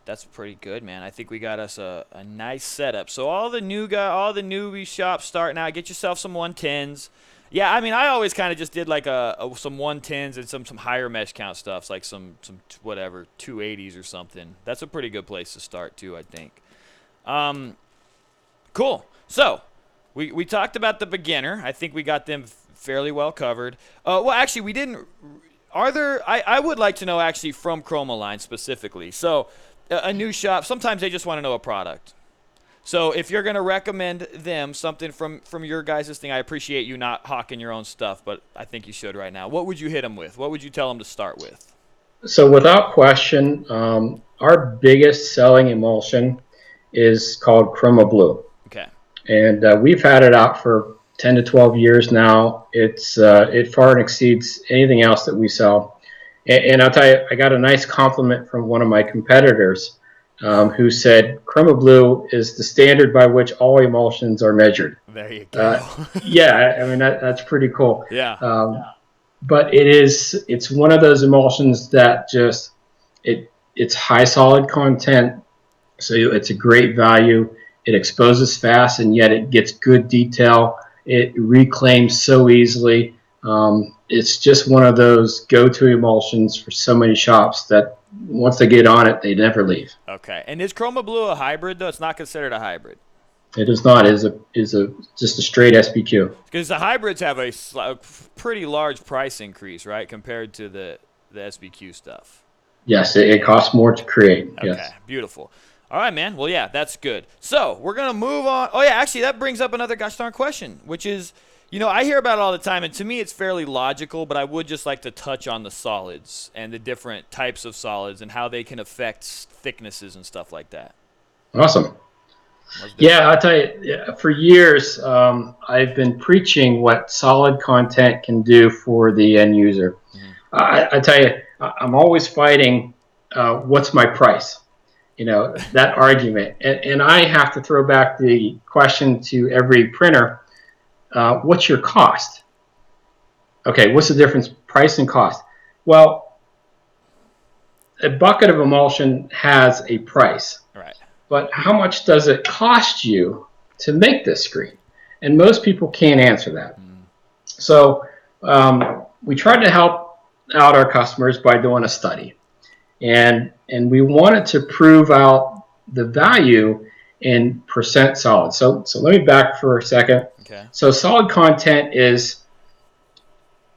That's pretty good, man. I think we got us a nice setup. So all the newbie shops starting out, get yourself some 110s. Yeah, I mean, I always kind of just did like some 110s and some higher mesh count stuff, like some whatever 280s or something. That's a pretty good place to start too, I think. Cool. So we talked about the beginner. I think we got them fairly well covered. Well, actually, we didn't. I would like to know actually from Chromaline specifically. So a new shop, sometimes they just want to know a product. So if you're going to recommend them something from your guys' thing, I appreciate you not hawking your own stuff, but I think you should right now. What would you hit them with? What would you tell them to start with? So without question, our biggest selling emulsion is called Chroma Blue. Okay. And we've had it out for 10 to 12 years now. It far exceeds anything else that we sell. And I'll tell you, I got a nice compliment from one of my competitors who said Chroma Blue is the standard by which all emulsions are measured. There you go. Yeah, I mean, that's pretty cool. Yeah. But it's one of those emulsions that just, it's high solid content, so it's a great value. It exposes fast, and yet it gets good detail. It reclaims so easily. It's just one of those go-to emulsions for so many shops that once they get on it, they never leave. Okay. And is Chroma Blue a hybrid, though? It's not considered a hybrid. It is not. It is just a straight SBQ. Because the hybrids have a pretty large price increase, right, compared to the SBQ stuff. Yes, it costs more to create. Okay, yes. Beautiful. All right, man. Well, yeah, that's good. So we're going to move on. Oh, yeah, actually, that brings up another gosh darn question, which is, I hear about it all the time, and to me it's fairly logical, but I would just like to touch on the solids and the different types of solids and how they can affect thicknesses and stuff like that. Awesome. Yeah, I'll tell you, for years, I've been preaching what solid content can do for the end user. I tell you, I'm always fighting what's my price? That argument. And I have to throw back the question to every printer, what's your cost? Okay, what's the difference, price and cost? Well, a bucket of emulsion has a price. Right. But how much does it cost you to make this screen? And most people can't answer that. So we tried to help out our customers by doing a study. And we wanted to prove out the value in percent solid. So let me back for a second. Okay. So solid content is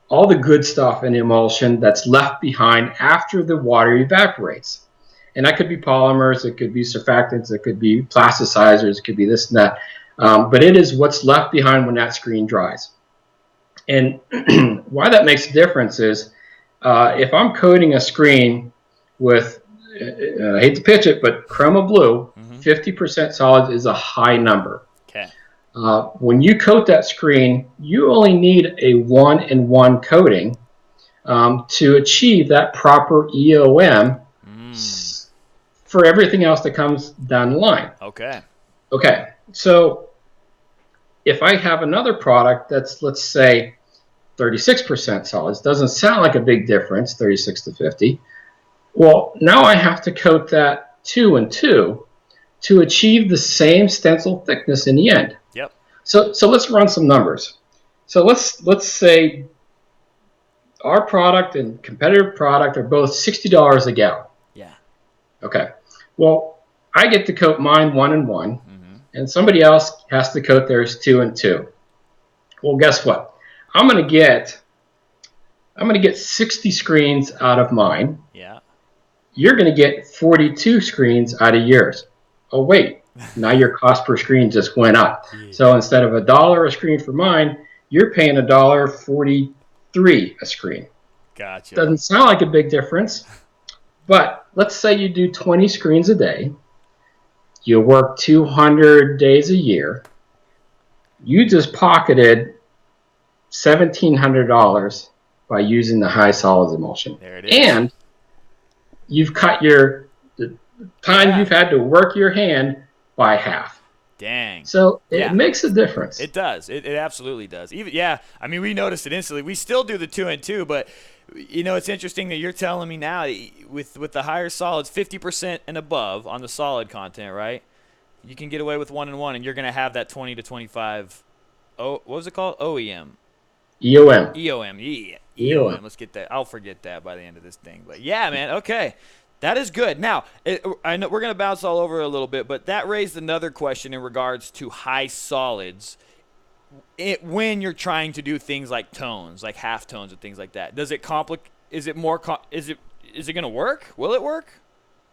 all the good stuff in emulsion that's left behind after the water evaporates. And that could be polymers, it could be surfactants, it could be plasticizers, it could be this and that. But it is what's left behind when that screen dries. And why that makes a difference is if I'm coating a screen with, I hate to pitch it, but Chroma Blue, 50% solid is a high number. Okay. When you coat that screen, you only need a 1-in-1 coating to achieve that proper EOM for everything else that comes down the line. Okay. Okay. So if I have another product that's, let's say, 36% solids, doesn't sound like a big difference, 36 to 50. Well, now I have to coat that 2 and 2 to achieve the same stencil thickness in the end. Yep. So let's run some numbers. So let's say our product and competitive product are both $60 a gallon. Yeah. Okay. Well, I get to coat mine 1-in-1, and somebody else has to coat theirs 2 and 2. Well, guess what? I'm going to get 60 screens out of mine. Yeah. You're going to get 42 screens out of yours. Oh, wait. Now your cost per screen just went up. So instead of $1 a screen for mine, you're paying $1.43 a screen. Gotcha. Doesn't sound like a big difference, but let's say you do 20 screens a day. You work 200 days a year. You just pocketed $1,700 by using the high solids emulsion. There it is. And you've cut the time you've had to work your hand by half. Dang. So it makes a difference. It does. It absolutely does. Even I mean, we noticed it instantly. We still do the 2 and 2, but it's interesting that you're telling me now with the higher solids, 50% and above on the solid content, right? You can get away with 1-in-1, and you're going to have that 20 to 25. What was it called? OEM. EOM. EOM. EOM. Let's get that. I'll forget that by the end of this thing. But yeah, man. Okay. That is good. Now, I know we're going to bounce all over a little bit, but that raised another question in regards to high solids. When you're trying to do things like tones, like half tones and things like that, does it complicate? Is it more? Is it going to work? Will it work?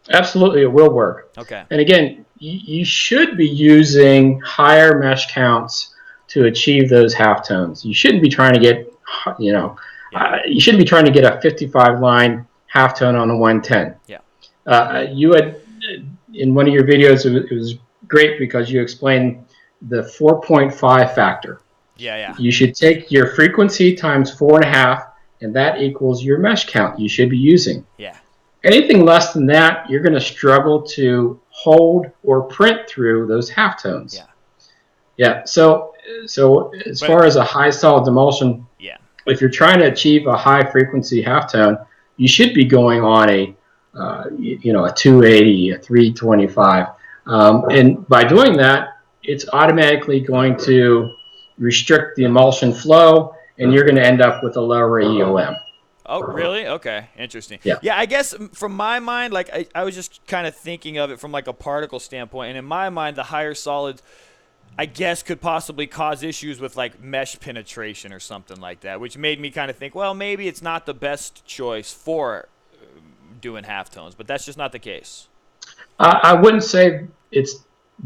Absolutely, it will work. Okay. And again, you should be using higher mesh counts to achieve those half tones. You shouldn't be trying to get, you shouldn't be trying to get a 55 line half tone on a 110. Yeah. You had in one of your videos, it was great because you explained the 4.5 factor. Yeah. You should take your frequency times 4.5, and that equals your mesh count you should be using. Yeah. Anything less than that, you're going to struggle to hold or print through those halftones. Yeah. Yeah. So as far as a high solid emulsion, if you're trying to achieve a high frequency halftone, you should be going on a 280, a 325, and by doing that, it's automatically going to restrict the emulsion flow, and you're going to end up with a lower EOM. Oh, really? Okay. Interesting. Yeah. Yeah, I guess from my mind, like I was just kind of thinking of it from like a particle standpoint, and in my mind, the higher solids, I guess, could possibly cause issues with like mesh penetration or something like that, which made me kind of think, well, maybe it's not the best choice for doing halftones, but that's just not the case. I wouldn't say it's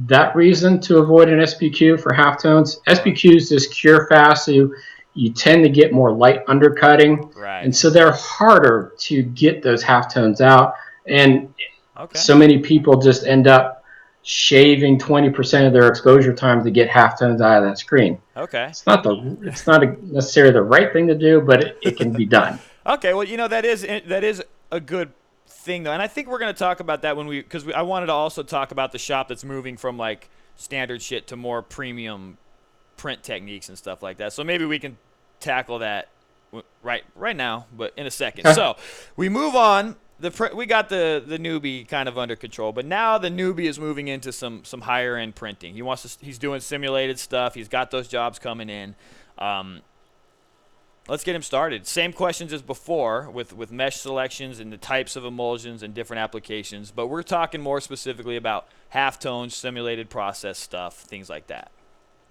that reason to avoid an SPQ for halftones. SPQs just cure fast, so you tend to get more light undercutting, right? And so they're harder to get those halftones out, and so many people just end up shaving 20% of their exposure time to get halftones out of that screen. Okay. It's not necessarily the right thing to do, but it can be done. Okay, well, that is a good thing though, and I think we're going to talk about that because I wanted to also talk about the shop that's moving from like standard shit to more premium print techniques and stuff like that. So maybe we can tackle that right now, but in a second. So we move on. We got the newbie kind of under control, but now the newbie is moving into some higher end printing. He's doing simulated stuff. He's got those jobs coming in. Let's get him started. Same questions as before with mesh selections and the types of emulsions and different applications, but we're talking more specifically about halftones, simulated process stuff, things like that.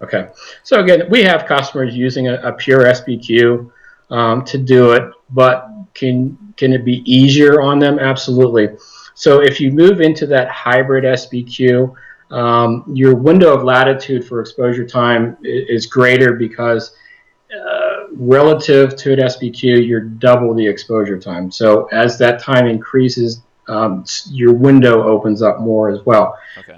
Okay. So again, we have customers using a pure SPQ to do it, but can it be easier on them? Absolutely. So if you move into that hybrid SBQ, your window of latitude for exposure time is greater because relative to an SBQ, you're double the exposure time. So as that time increases, your window opens up more as well. Okay.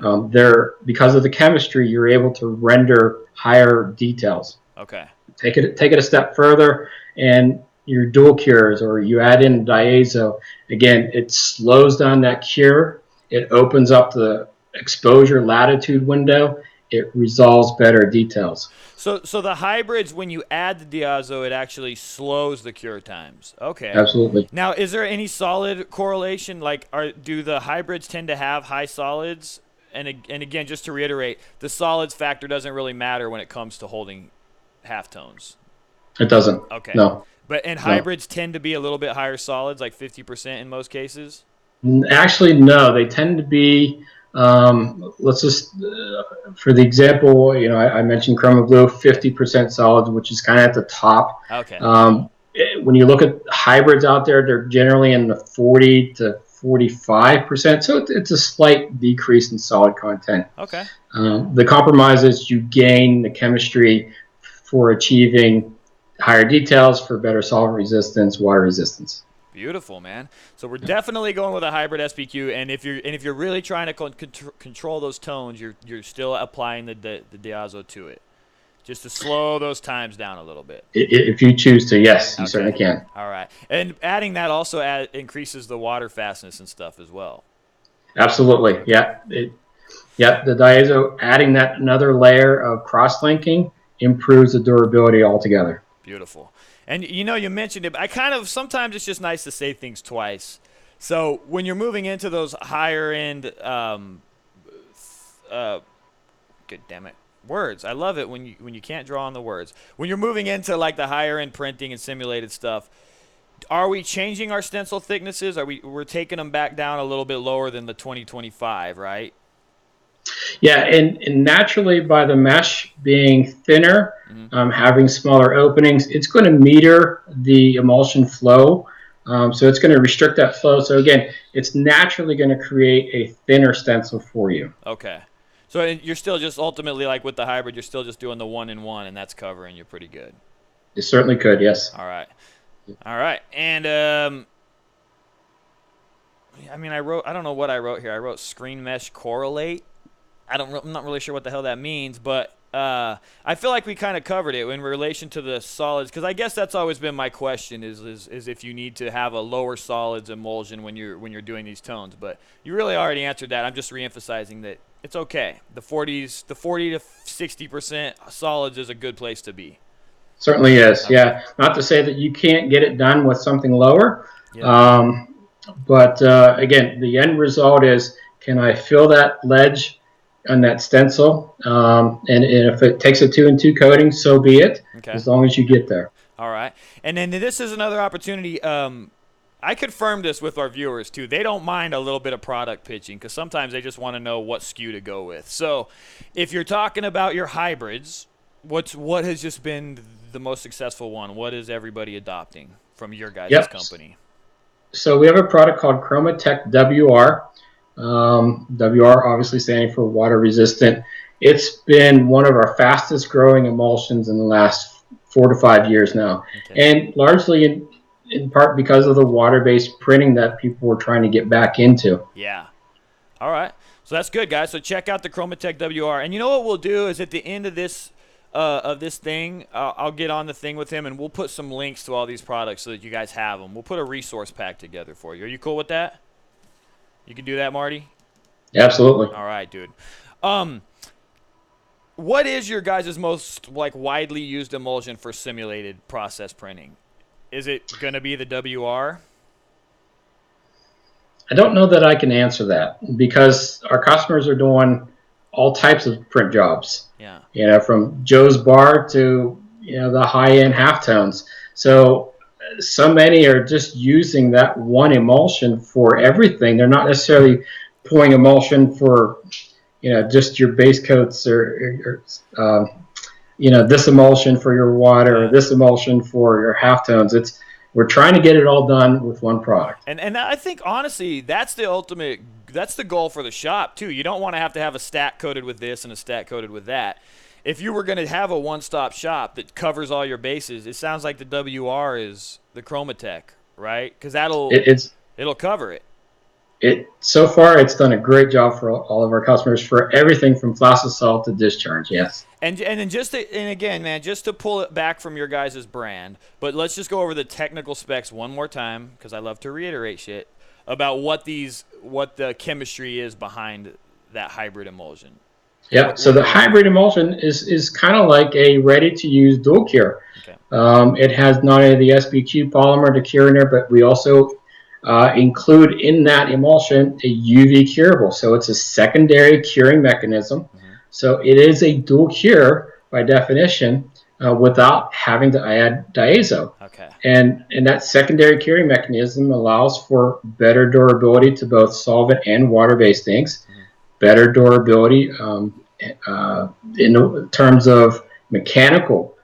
Because of the chemistry, you're able to render higher details. Okay. Take it a step further, and your dual cures, or you add in diazo, again, it slows down that cure. It opens up the exposure latitude window. It resolves better details. So the hybrids, when you add the diazo, it actually slows the cure times. Okay. Absolutely. Now, is there any solid correlation? Like, do the hybrids tend to have high solids? And again, just to reiterate, the solids factor doesn't really matter when it comes to holding halftones. It doesn't. Okay. No. And hybrids tend to be a little bit higher solids, like 50% in most cases? Actually, no. They tend to be, let's just, for the example, I mentioned Chroma Blue, 50% solids, which is kind of at the top. Okay. When you look at hybrids out there, they're generally in the 40 to 45%, so it's a slight decrease in solid content. Okay. The compromise is you gain the chemistry for achieving higher details, for better solvent resistance, water resistance. Beautiful, man. So we're definitely going with a hybrid SBQ, and if you're really trying to control those tones, you're still applying the diazo to it, just to slow those times down a little bit. If you choose to, yes, you certainly can. All right, and adding that also increases the water fastness and stuff as well. Absolutely, yeah. The diazo, adding that another layer of cross-linking, improves the durability altogether. Beautiful. And you mentioned it, but I kind of, sometimes it's just nice to say things twice. So when you're moving into those higher end, good damn it, words. I love it when you can't draw on the words. When you're moving into like the higher end printing and simulated stuff, are we changing our stencil thicknesses? We're taking them back down a little bit lower than the 2025, right? Yeah, and naturally, by the mesh being thinner, having smaller openings, it's going to meter the emulsion flow. So it's going to restrict that flow. So again, it's naturally going to create a thinner stencil for you. Okay. So you're still just ultimately, like with the hybrid, you're still just doing the 1-in-1, and that's covering you pretty good. You certainly could, yes. All right. All right. And I don't know what I wrote here. I wrote screen mesh correlate. I'm not really sure what the hell that means, but I feel like we kind of covered it in relation to the solids, because I guess that's always been my question is if you need to have a lower solids emulsion when you're doing these tones. But you really already answered that. I'm just reemphasizing that it's okay. The 40 to 60% solids is a good place to be. Certainly is. Okay. Yeah. Not to say that you can't get it done with something lower, but again, the end result is, can I fill that ledge on that stencil, and if it takes a 2-in-2 coating, so be it. Okay. As long as you get there. All right. And then this is another opportunity. I confirmed this with our viewers too. They don't mind a little bit of product pitching, because sometimes they just want to know what SKU to go with. So if you're talking about your hybrids, what has just been the most successful one? What is everybody adopting from your guys' company? So we have a product called Chromatech WR. WR obviously standing for water resistant. It's been one of our fastest growing emulsions in the last 4 to 5 years now. Okay. And largely in part because of the water-based printing that people were trying to get back into. Yeah. All right. So that's good, guys. So check out the Chromatech WR. And you know what we'll do is at the end of this thing, I'll get on the thing with him, and we'll put some links to all these products so that you guys have them. We'll put a resource pack together for you. Are you cool with that? You can do that, Marty? Yeah, absolutely. All right, dude. What is your guys' most widely used emulsion for simulated process printing? Is it going to be the WR? I don't know that I can answer that, because our customers are doing all types of print jobs. Yeah. From Joe's Bar to the high-end halftones. So many are just using that one emulsion for everything. They're not necessarily pouring emulsion for, just your base coats or this emulsion for your water, or this emulsion for your halftones. we're trying to get it all done with one product. And I think, honestly, that's the ultimate, that's the goal for the shop, too. You don't want to have a stack coated with this and a stack coated with that. If you were going to have a one-stop shop that covers all your bases, it sounds like the WR is the Chromatech, right? Because it'll cover it. So far, it's done a great job for all of our customers for everything from plastisol to discharge. Yes. And then and again, man, just to pull it back from your guys' brand, but let's just go over the technical specs one more time, because I love to reiterate shit about what the chemistry is behind that hybrid emulsion. Yeah. So the hybrid emulsion is kind of like a ready-to-use dual cure. Okay. It has not only the SBQ polymer to cure in there, but we also include in that emulsion a UV curable. So it's a secondary curing mechanism. Mm-hmm. So it is a dual cure by definition without having to add diazo. Okay. And that secondary curing mechanism allows for better durability to both solvent and water-based inks, mm-hmm. better durability in terms of mechanical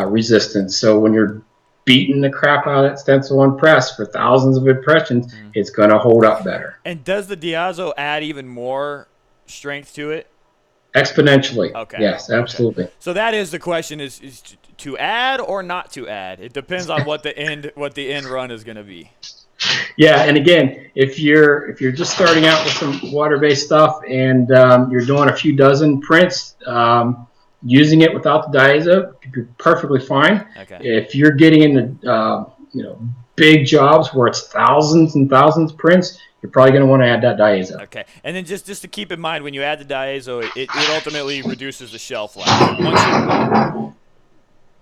resistance. So when you're beating the crap out of that stencil on press for thousands of impressions, it's going to hold up better. And does the diazo add even more strength to it? Exponentially. Okay. Yes, absolutely. Okay. So that is the question: is to add or not to add? It depends on what the end run is going to be. Yeah, and again, if you're just starting out with some water-based stuff and you're doing a few dozen prints, using it without the diazo could be perfectly fine. Okay. If you're getting into big jobs where it's thousands and thousands of prints, you're probably going to want to add that diazo. Okay. And then just to keep in mind, when you add the diazo, it ultimately reduces the shelf life.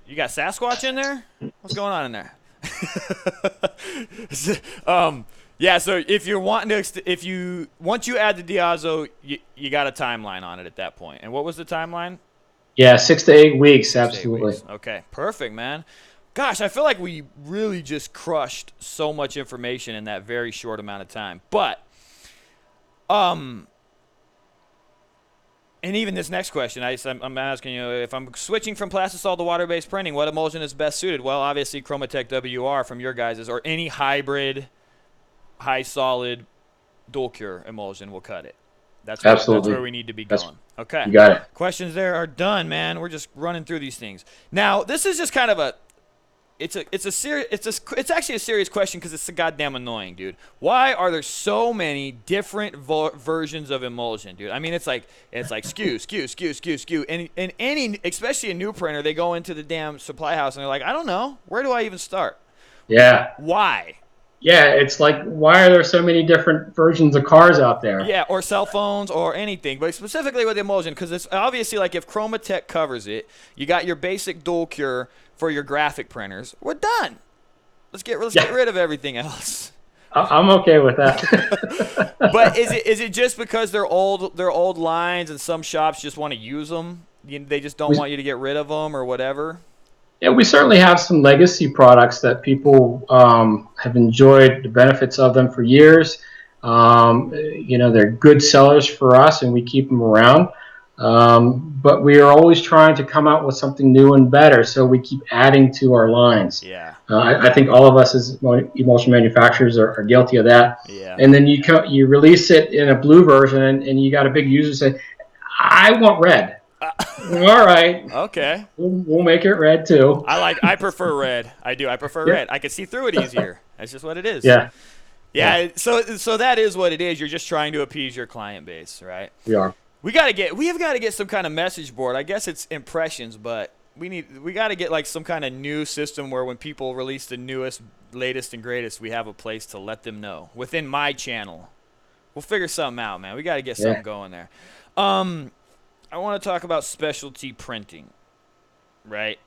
You got Sasquatch in there? What's going on in there? Yeah, so if you're wanting to, once you add the diazo, you got a timeline on it at that point. And what was the timeline? Yeah, 6 to 8 weeks, absolutely. 8 weeks. Okay, perfect, man. Gosh, I feel like we really just crushed so much information in that very short amount of time. But, and even this next question, I'm asking you, if I'm switching from plastisol to water-based printing, what emulsion is best suited? Well, obviously Chromatech WR from your guys' or any hybrid, high-solid, dual-cure emulsion will cut it. That's where we need to be going. Okay. You got it. Questions there are done, man. We're just running through these things. Now, this is just kind of it's actually a serious question because it's so goddamn annoying, dude. Why are there so many different versions of emulsion, dude? I mean, it's like SKU. And any, especially a new printer, they go into the damn supply house and they're like, I don't know, where do I even start? Yeah. Why? Yeah, it's like, why are there so many different versions of cars out there? Yeah, or cell phones or anything, but specifically with emulsion, because it's obviously like if Chromatech covers it, you got your basic dual cure for your graphic printers. We're done. Let's get rid of everything else. I'm okay with that. But is it just because they're old lines and some shops just want to use them? They just don't want you to get rid of them or whatever? Yeah, we certainly have some legacy products that people have enjoyed the benefits of them for years. They're good sellers for us, and we keep them around. But we are always trying to come out with something new and better, so we keep adding to our lines. Yeah. I think all of us as emulsion manufacturers are guilty of that. Yeah. And then you release it in a blue version, and you got a big user say, I want red. All right. Okay. We'll make it red too. I prefer red. I do. I prefer red. I can see through it easier. That's just what it is. Yeah. Yeah. So that is what it is. You're just trying to appease your client base, right? We are. We have got to get some kind of message board. I guess it's impressions, but we got to get like some kind of new system where when people release the newest, latest, and greatest, we have a place to let them know within my channel. We'll figure something out, man. We got to get something going there. I want to talk about specialty printing, right?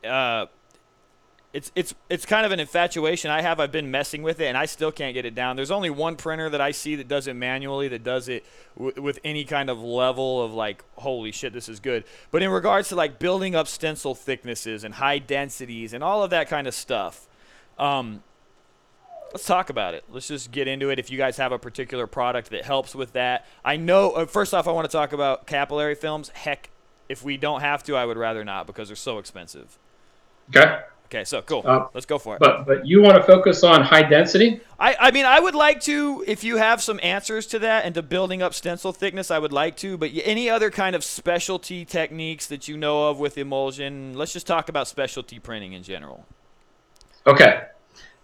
It's kind of an infatuation I have. I've been messing with it, and I still can't get it down. There's only one printer that I see that does it manually, that does it with any kind of level of like, holy shit, this is good. But in regards to like building up stencil thicknesses and high densities and all of that kind of stuff, let's talk about it. Let's just get into it. If you guys have a particular product that helps with that. I know, first off, I want to talk about capillary films. Heck, if we don't have to, I would rather not because they're so expensive. Okay. Okay, so cool. Let's go for it. But you want to focus on high density? I mean, I would like to, if you have some answers to that and to building up stencil thickness, I would like to. But any other kind of specialty techniques that you know of with emulsion, let's just talk about specialty printing in general. Okay.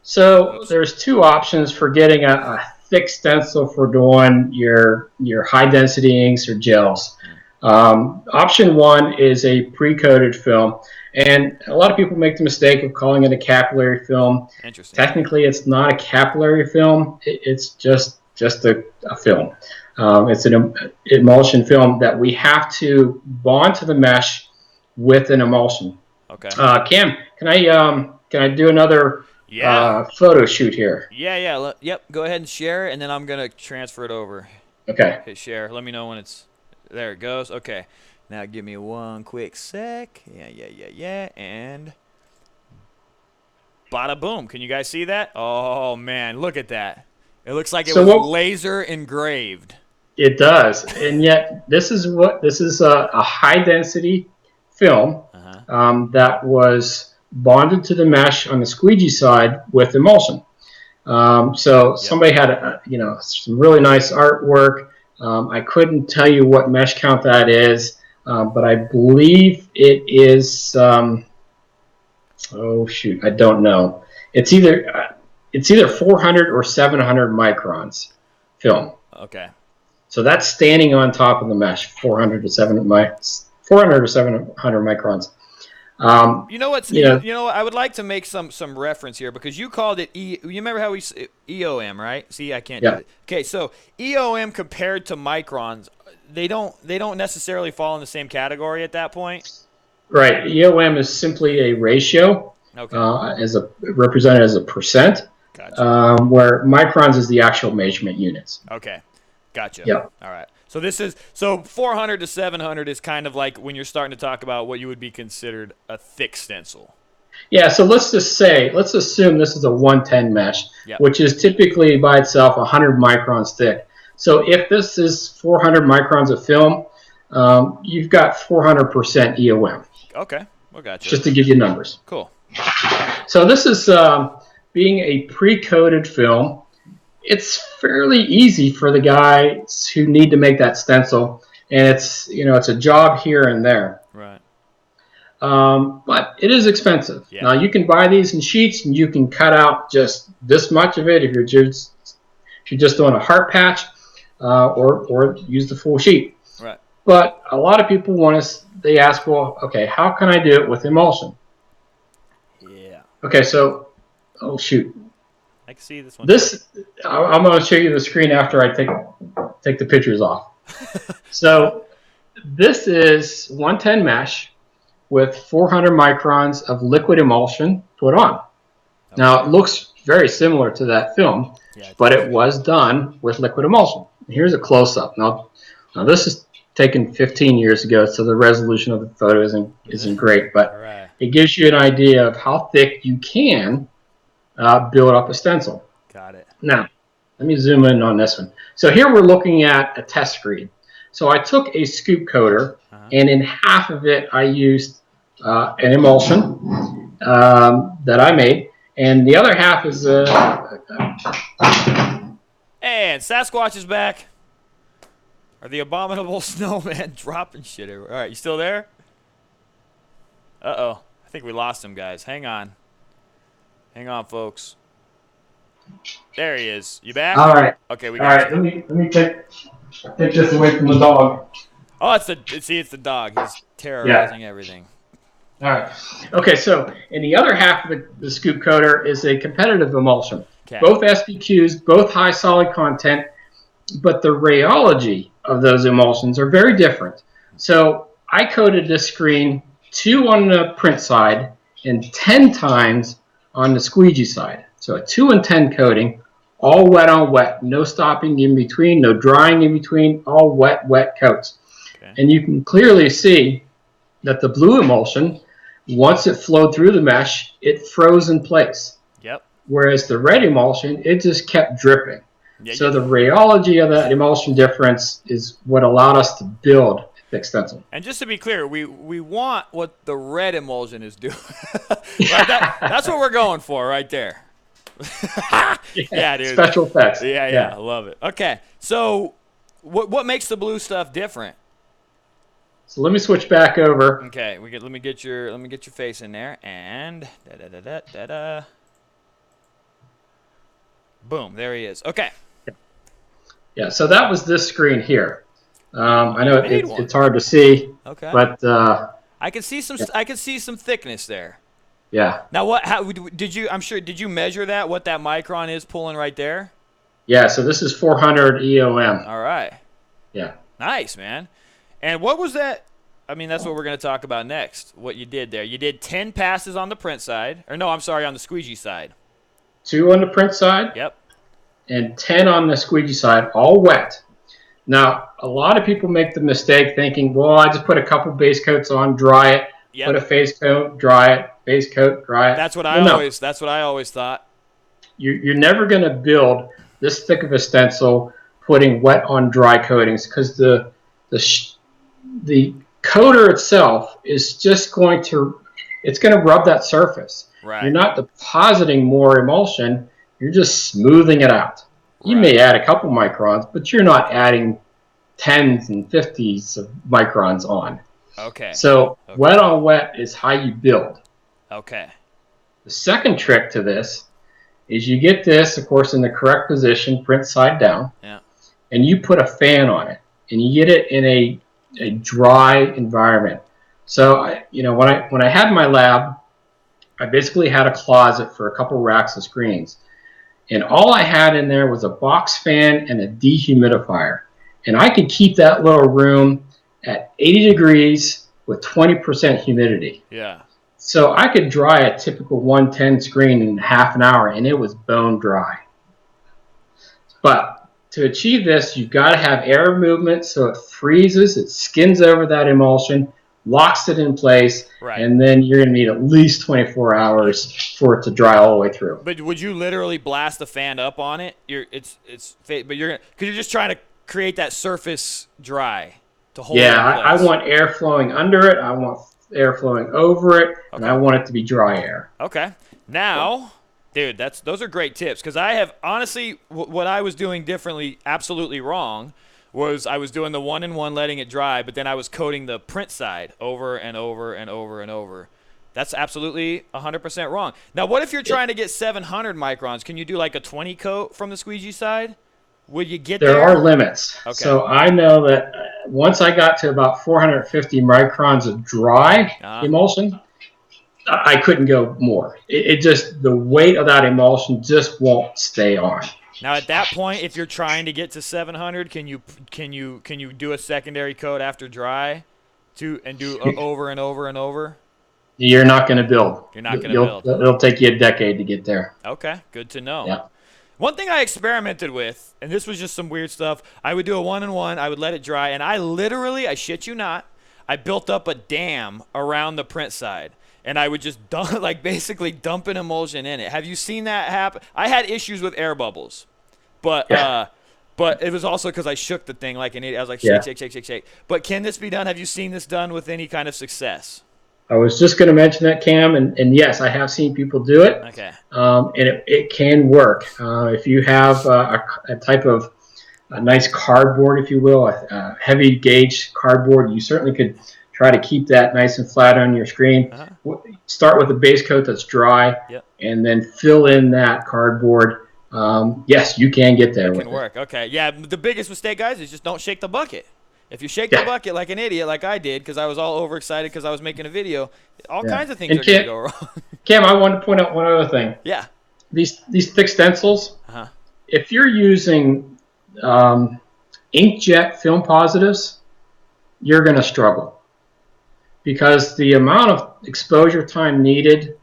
So there's two options for getting a thick stencil for doing your high density inks or gels. Option one is a pre-coated film. And a lot of people make the mistake of calling it a capillary film. Interesting. Technically, it's not a capillary film. It's just a film. It's an emulsion film that we have to bond to the mesh with an emulsion. Okay. Cam, can I do another photo shoot here? Yeah. Yep. Go ahead and share, and then I'm gonna transfer it over. Okay. Hit share. Let me know when it's there. It goes. Okay. Now give me one quick sec. Yeah. And bada boom. Can you guys see that? Oh man, look at that. It looks like it was laser engraved. It does. And yet this is a high density film that was bonded to the mesh on the squeegee side with emulsion. Somebody had some really nice artwork. I couldn't tell you what mesh count that is. But I believe it is. I don't know. It's either 400 or 700 microns film. Okay. So that's standing on top of the mesh, 400 to 700 microns. You know what? I would like to make some reference here because you called it You remember how we EOM, right? See, I can't do it. Okay, so EOM compared to microns. They don't necessarily fall in the same category at that point. Right. EOM is simply a ratio, represented as a percent, gotcha. Where microns is the actual measurement units. Okay, gotcha. Yeah. All right. So 400 to 700 is kind of like when you're starting to talk about what you would be considered a thick stencil. Yeah. So let's assume this is a 110 mesh, which is typically by itself 100 microns thick. So if this is 400 microns of film, you've got 400% EOM. Okay, we got you. Just to give you numbers. Cool. So this is being a pre-coated film. It's fairly easy for the guys who need to make that stencil, and it's a job here and there. Right. But it is expensive. Yeah. Now you can buy these in sheets, and you can cut out just this much of it if you're just doing a heart patch. Or use the full sheet. Right. But a lot of people they ask, well, okay, how can I do it with emulsion? Yeah. Okay, so, I can see this one. I'm going to show you the screen after I take the pictures off. So, this is 110 mesh with 400 microns of liquid emulsion put on. Okay. Now, it looks very similar to that film, but it was done with liquid emulsion. Here's a close-up. Now this is taken 15 years ago, so the resolution of the photo isn't great, but it gives you an idea of how thick you can build up a stencil. Got it. Now, let me zoom in on this one. So here we're looking at a test screen. So I took a scoop coater, and in half of it I used an emulsion that I made, and the other half is and Sasquatch is back. Are the abominable snowman dropping shit everywhere? All right, you still there? Uh-oh. I think we lost him, guys. Hang on. Hang on, folks. There he is. You back? All right. Okay, we got you. All right, let me take this away from the dog. Oh, it's the dog. He's terrorizing everything. All right. Okay, so in the other half of the scoop coater is a competitive emulsion. Okay. Both SBQs, both high solid content, but the rheology of those emulsions are very different. So I coated this screen 2 on the print side and 10 times on the squeegee side. So a 2 and 10 coating, all wet on wet, no stopping in between, no drying in between, all wet coats. Okay. And you can clearly see that the blue emulsion, once it flowed through the mesh, it froze in place. Yep. Whereas the red emulsion, it just kept dripping. Yeah, so the rheology of that emulsion difference is what allowed us to build thick stencil. And just to be clear, we want what the red emulsion is doing. That's what we're going for right there. Yeah, dude. Special effects. Yeah, I love it. Okay, so what makes the blue stuff different? So let me switch back over. Okay, let me get your face in there, and boom, there he is. Okay. Yeah, so that was this screen here. I know it's hard to see. Okay. But I can see some thickness there. Yeah. Now how did you measure that? What that micron is pulling right there? Yeah. So this is 400 EOM. All right. Yeah. Nice, man. And what was that? I mean, that's what we're going to talk about next. What you did there? You did 10 passes on the print side, or no? I'm sorry, on the squeegee side. 2 on the print side. Yep. And 10 on the squeegee side, all wet. Now, a lot of people make the mistake thinking, well, I just put a couple base coats on, dry it, put a face coat, dry it, base coat, dry it. That's what I always thought. You're never going to build this thick of a stencil putting wet on dry coatings, because the coater itself is just going to rub that surface. Right. You're not depositing more emulsion. You're just smoothing it out. You may add a couple microns, but you're not adding 10s and 50s of microns on. Okay. So wet on wet is how you build. Okay. The second trick to this is you get this, of course, in the correct position, print side down, and you put a fan on it, and you get it in a dry environment. So when I had my lab, I basically had a closet for a couple racks of screens. And all I had in there was a box fan and a dehumidifier. And I could keep that little room at 80 degrees with 20% humidity. Yeah. So I could dry a typical 110 screen in half an hour, and it was bone dry. But to achieve this, you've got to have air movement so it freezes, it skins over that emulsion, locks it in place, and then you're going to need at least 24 hours for it to dry all the way through. But would you literally blast the fan up on it? Because you're just trying to create that surface dry to hold it in place. I want air flowing under it, I want air flowing over it, and I want it to be dry air. Okay. Now, dude, those are great tips, because I have, honestly, what I was doing differently, absolutely wrong, was I was doing the 1-in-1, letting it dry, but then I was coating the print side over and over and over and over. That's absolutely 100% wrong. Now, what if you're trying to get 700 microns? Can you do like a 20 coat from the squeegee side? Would you get there? There are limits. Okay. So I know that once I got to about 450 microns of dry emulsion, I couldn't go more. It just, the weight of that emulsion just won't stay on. Now, at that point, if you're trying to get to 700, can you do a secondary coat after dry, and do over and over and over? You're not going to build. You're not going to build. It'll take you a decade to get there. Okay, good to know. Yeah. One thing I experimented with, and this was just some weird stuff, I would do a 1-in-1, I would let it dry, and I shit you not, I built up a dam around the print side. And I would just basically dump an emulsion in it. Have you seen that happen? I had issues with air bubbles, but it was also because I shook the thing like an idiot. I was like, shake. But can this be done? Have you seen this done with any kind of success? I was just going to mention that, Cam, and yes, I have seen people do it. Okay. And it can work. If you have a type of a nice cardboard, if you will, a heavy gauge cardboard, you certainly could try to keep that nice and flat on your screen. Start with a base coat that's dry, and then fill in that cardboard. Yes, you can get there. It can work. Okay. Yeah, the biggest mistake, guys, is just don't shake the bucket. If you shake the bucket like an idiot, like I did, because I was all overexcited because I was making a video, all kinds of things are going to go wrong. Cam, I wanted to point out one other thing. Yeah. These thick stencils, if you're using inkjet film positives, you're going to struggle, because the amount of exposure time needed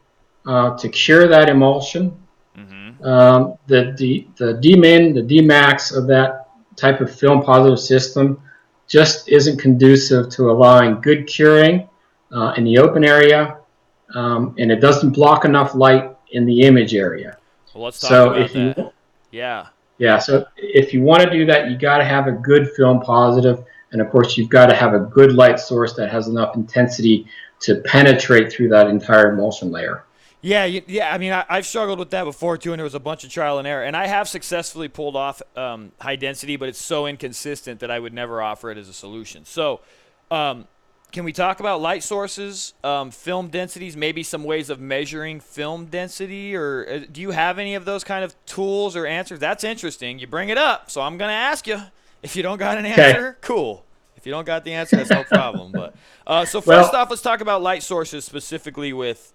to cure that emulsion, the D-min, the D-max of that type of film positive system just isn't conducive to allowing good curing in the open area, and it doesn't block enough light in the image area. Well, let's talk about that. Yeah, so if you want to do that, you got to have a good film positive, And of course, you've got to have a good light source that has enough intensity to penetrate through that entire emulsion layer. Yeah, yeah. I mean, I've struggled with that before too, and there was a bunch of trial and error. And I have successfully pulled off high density, but it's so inconsistent that I would never offer it as a solution. So, can we talk about light sources, film densities, maybe some ways of measuring film density, or do you have any of those kind of tools or answers? That's interesting. You bring it up, so I'm going to ask you. If you don't got an answer, cool. If you don't got the answer, that's no problem. But so first off, let's talk about light sources specifically with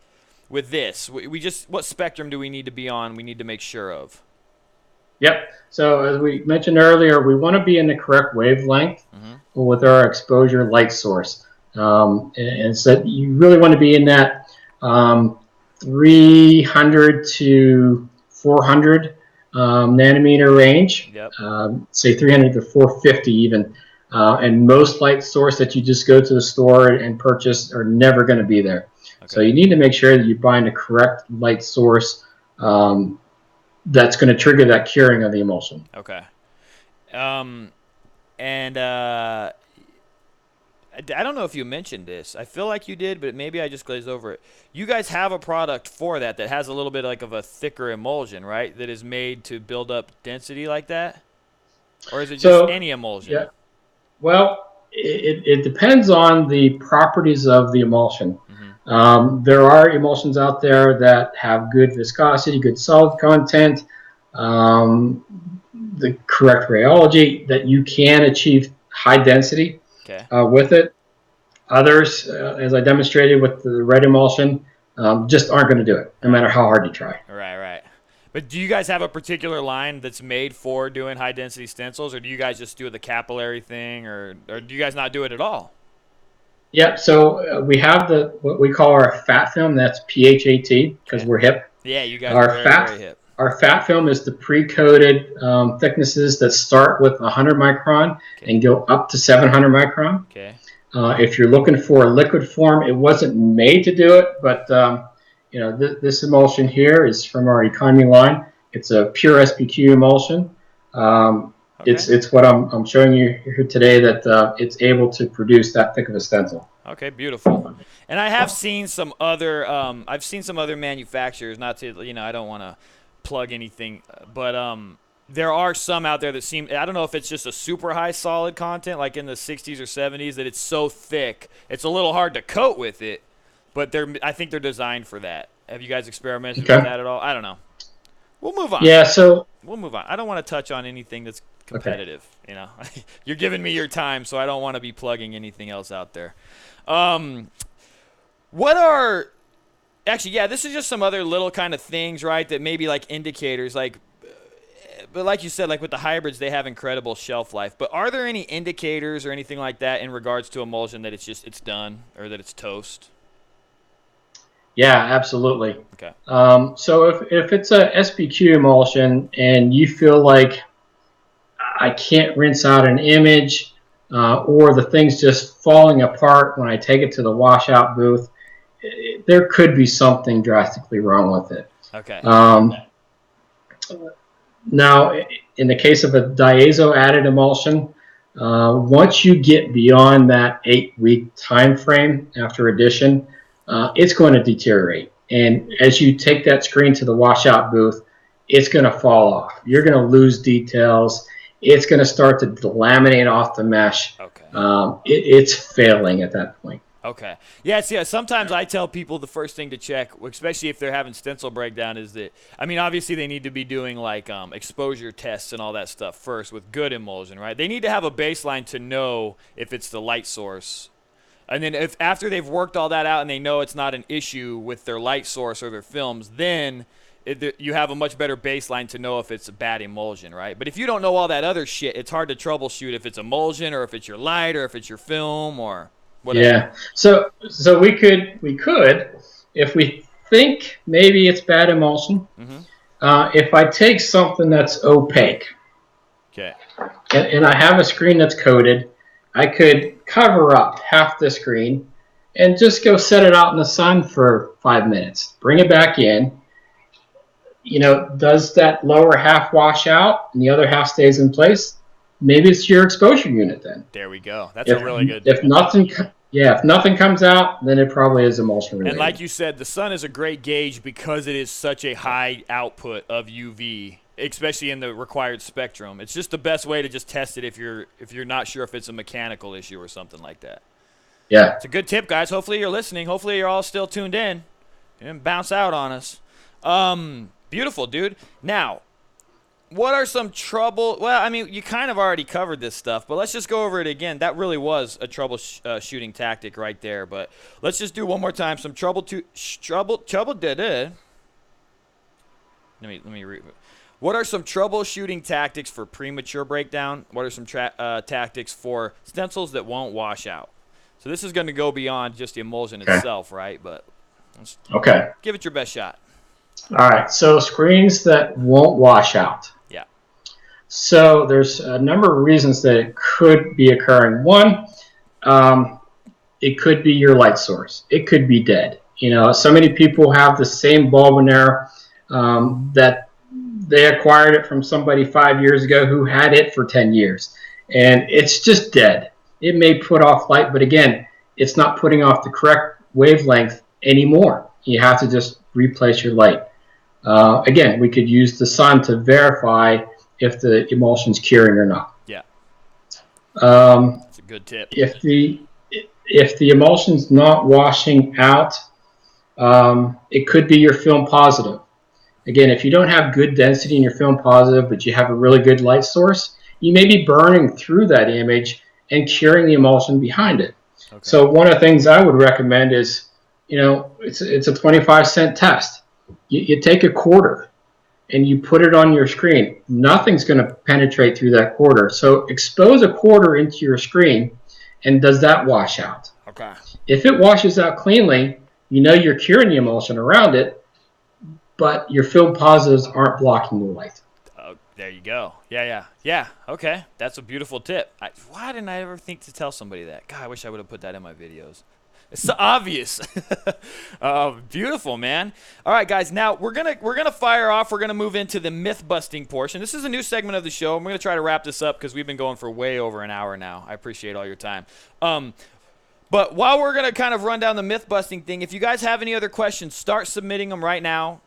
this. We just, what spectrum do we need to be on? We need to make sure of. Yep. So as we mentioned earlier, we want to be in the correct wavelength with our exposure light source. And so you really want to be in that 300 to 400 nanometer range, say 300 to 450 even. And most light source that you just go to the store and purchase are never going to be there. Okay. So you need to make sure that you find the correct light source that's going to trigger that curing of the emulsion. Okay. I don't know if you mentioned this. I feel like you did, but maybe I just glazed over it. You guys have a product for that has a little bit like of a thicker emulsion, right? That is made to build up density like that? Or is it just any emulsion? Yeah. Well, it depends on the properties of the emulsion. There are emulsions out there that have good viscosity, good solid content, the correct rheology, that you can achieve high density with it. Others, as I demonstrated with the red emulsion, just aren't going to do it, no matter how hard you try. Right. But do you guys have a particular line that's made for doing high-density stencils, or do you guys just do the capillary thing, or do you guys not do it at all? Yep. So we have what we call our fat film. That's PHAT because we're hip. Yeah, you guys are very hip. Our fat film is the pre-coated thicknesses that start with 100 micron and go up to 700 micron. Okay. If you're looking for a liquid form, it wasn't made to do it, but this emulsion here is from our economy line. It's a pure SPQ emulsion. It's what I'm showing you here today, that it's able to produce that thick of a stencil. Okay, beautiful. And I have seen some other manufacturers. Not to I don't want to plug anything, but there are some out there that seem, I don't know if it's just a super high solid content like in the 60s or 70s, that it's so thick it's a little hard to coat with it, but I think they're designed for that. Have you guys experimented with that at all? I don't know. We'll move on. Yeah, so we'll move on. I don't want to touch on anything that's competitive. You're giving me your time, so I don't want to be plugging anything else out there. This is just some other little kind of things, right, that maybe like indicators, but like you said, like with the hybrids, they have incredible shelf life. But are there any indicators or anything like that in regards to emulsion that it's done, or that it's toast? Yeah, absolutely. Okay. So if it's a SPQ emulsion and you feel like I can't rinse out an image, or the thing's just falling apart when I take it to the washout booth, there could be something drastically wrong with it. Okay. Now, in the case of a diazo added emulsion, once you get beyond that 8-week time frame after addition, it's going to deteriorate. And as you take that screen to the washout booth, it's going to fall off. You're going to lose details. It's going to start to delaminate off the mesh. Okay. It's failing at that point. Okay. Yeah, sometimes I tell people the first thing to check, especially if they're having stencil breakdown, is that, obviously they need to be doing like exposure tests and all that stuff first with good emulsion, right? They need to have a baseline to know if it's the light source. And then if after they've worked all that out and they know it's not an issue with their light source or their films, then you have a much better baseline to know if it's a bad emulsion, right? But if you don't know all that other shit, it's hard to troubleshoot if it's emulsion or if it's your light or if it's your film or whatever. Yeah. So we could, if we think maybe it's bad emulsion, if I take something that's opaque, and I have a screen that's coated, I could cover up half the screen and just go set it out in the sun for 5 minutes. Bring it back in. Does that lower half wash out and the other half stays in place? maybe it's your exposure unit then. There we go. That's a really good. If nothing comes out, then it probably is emulsion related. And like you said, the sun is a great gauge because it is such a high output of UV, especially in the required spectrum. It's just the best way to just test it if you're not sure if it's a mechanical issue or something like that. Yeah. It's a good tip, guys. Hopefully you're listening. Hopefully you're all still tuned in. You didn't bounce out on us. Beautiful, dude. Now, what are some trouble? Well, I mean, you kind of already covered this stuff, but let's just go over it again. That really was a troubleshooting tactic right there. But let's just do one more time. Some trouble. Let me read. What are some troubleshooting tactics for premature breakdown? What are some tactics for stencils that won't wash out? So this is going to go beyond just the emulsion itself, right? But let's give it your best shot. All right. So screens that won't wash out. Yeah. So there's a number of reasons that it could be occurring. One, it could be your light source. It could be dead. You know, so many people have the same bulb in there that they acquired it from somebody 5 years ago who had it for 10 years. And it's just dead. It may put off light, but again, it's not putting off the correct wavelength anymore. You have to just replace your light. Again, we could use the sun to verify if the emulsion's curing or not. Yeah. That's a good tip. If the emulsion's not washing out, it could be your film positive. Again, if you don't have good density in your film positive, but you have a really good light source, you may be burning through that image and curing the emulsion behind it. Okay. So one of the things I would recommend is, you know, it's a 25-cent test. You take a quarter and you put it on your screen. Nothing's going to penetrate through that quarter. So expose a quarter into your screen, and does that wash out? Okay. If it washes out cleanly, you know you're curing the emulsion around it, but your film positives aren't blocking the light. Oh, there you go. Yeah. Okay. That's a beautiful tip. Why didn't I ever think to tell somebody that? God, I wish I would have put that in my videos. It's so obvious. Beautiful, man. All right, guys. Now we're gonna fire off. We're gonna move into the myth busting portion. This is a new segment of the show. I'm gonna try to wrap this up because we've been going for way over an hour now. I appreciate all your time. But while we're gonna kind of run down the myth busting thing, if you guys have any other questions, start submitting them right now.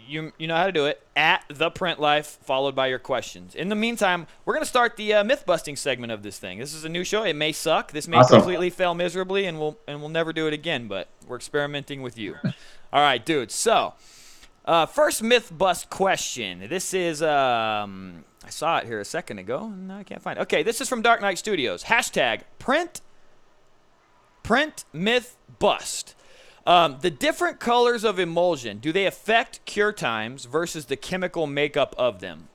You know how to do it. At The Print Life, followed by your questions. In the meantime, we're going to start the myth-busting segment of this thing. This is a new show. It may suck. This may completely fail miserably, and we'll never do it again, but we're experimenting with you. All right, dude. So, first myth-bust question. This is, I saw it here a second ago, and I can't find it. Okay, this is from Dark Knight Studios. Hashtag print myth bust. The different colors of emulsion, do they affect cure times versus the chemical makeup of them?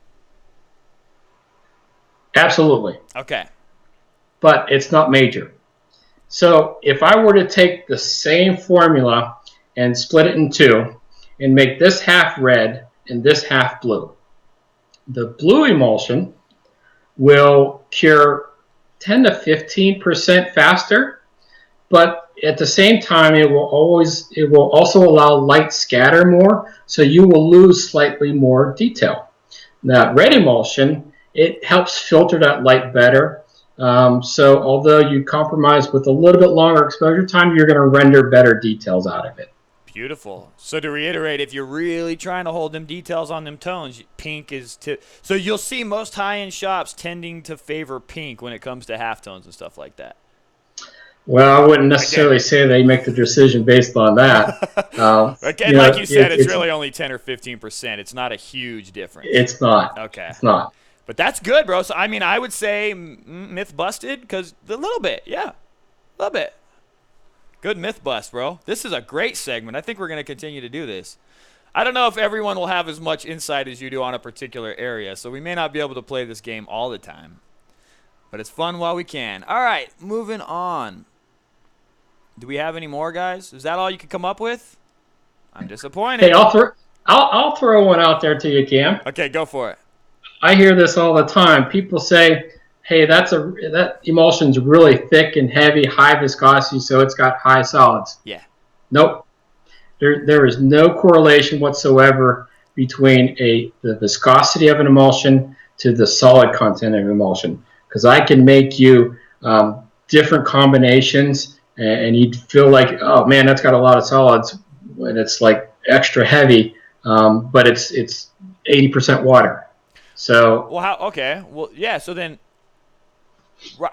Absolutely. Okay. But it's not major. So if I were to take the same formula and split it in two and make this half red and this half blue, the blue emulsion will cure 10 to 15% faster, but at the same time, it will also allow light scatter more, so you will lose slightly more detail. Now, red emulsion, it helps filter that light better. So although you compromise with a little bit longer exposure time, you're going to render better details out of it. Beautiful. So to reiterate, if you're really trying to hold them details on them tones, pink is so you'll see most high-end shops tending to favor pink when it comes to halftones and stuff like that. Well, I wouldn't necessarily say they make the decision based on that. Again, like you said, it's really only 10 or 15%. It's not a huge difference. It's not. Okay. It's not. But that's good, bro. So, I mean, I would say myth busted because a little bit. Yeah. A little bit. Good myth bust, bro. This is a great segment. I think we're going to continue to do this. I don't know if everyone will have as much insight as you do on a particular area, so we may not be able to play this game all the time. But it's fun while we can. All right, moving on. Do we have any more, guys? Is that all you could come up with? I'm disappointed. Hey, I'll throw one out there to you, Cam. Okay, go for it. I hear this all the time. People say, "Hey, that emulsion's really thick and heavy, high viscosity, so it's got high solids." Yeah. Nope. There is no correlation whatsoever between the viscosity of an emulsion to the solid content of emulsion, because I can make you different combinations, and you'd feel like, oh man, that's got a lot of solids, and it's like extra heavy, but it's 80% water. So so then,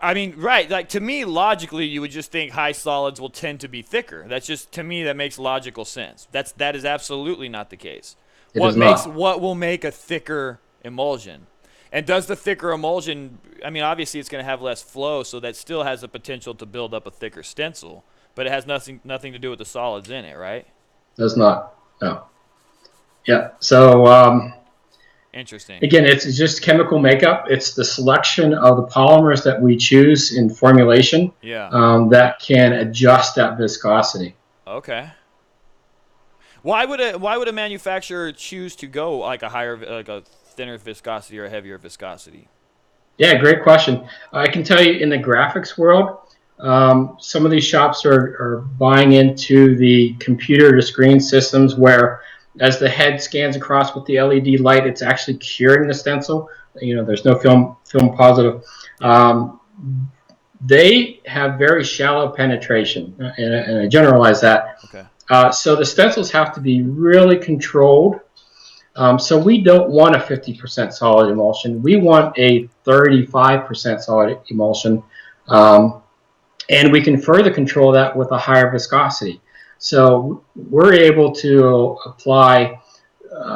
I mean, right, like to me, logically, you would just think high solids will tend to be thicker. That's just, to me, that makes logical sense. That is absolutely not the case. What will make a thicker emulsion? And does the thicker emulsion, I mean, obviously it's going to have less flow, so that still has the potential to build up a thicker stencil, but it has nothing to do with the solids in it, right? Does not, no. Yeah, so interesting. Again, it's just chemical makeup. It's the selection of the polymers that we choose in formulation that can adjust that viscosity. Okay. Why would a manufacturer choose to go like a thinner viscosity or a heavier viscosity? Yeah, great question. I can tell you in the graphics world, some of these shops are buying into the computer to screen systems where as the head scans across with the LED light, it's actually curing the stencil. You know, there's no film positive. They have very shallow penetration, and I generalize that. Okay. So the stencils have to be really controlled. So we don't want a 50% solid emulsion. We want a 35% solid emulsion. And we can further control that with a higher viscosity. So we're able to apply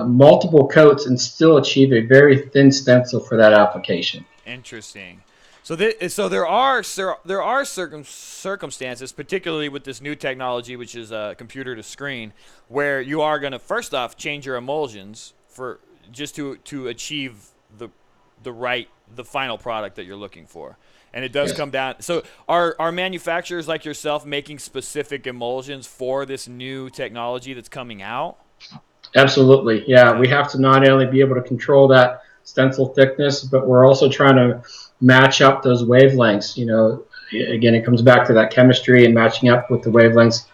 multiple coats and still achieve a very thin stencil for that application. Interesting. So there are circumstances, particularly with this new technology, which is computer to screen, where you are going to first off change your emulsions for just to achieve the final product that you're looking for. And it does come down. So are manufacturers like yourself making specific emulsions for this new technology that's coming out? Absolutely. Yeah, we have to not only be able to control that stencil thickness, but we're also trying to match up those wavelengths. You know, again, it comes back to that chemistry and matching up with the wavelengths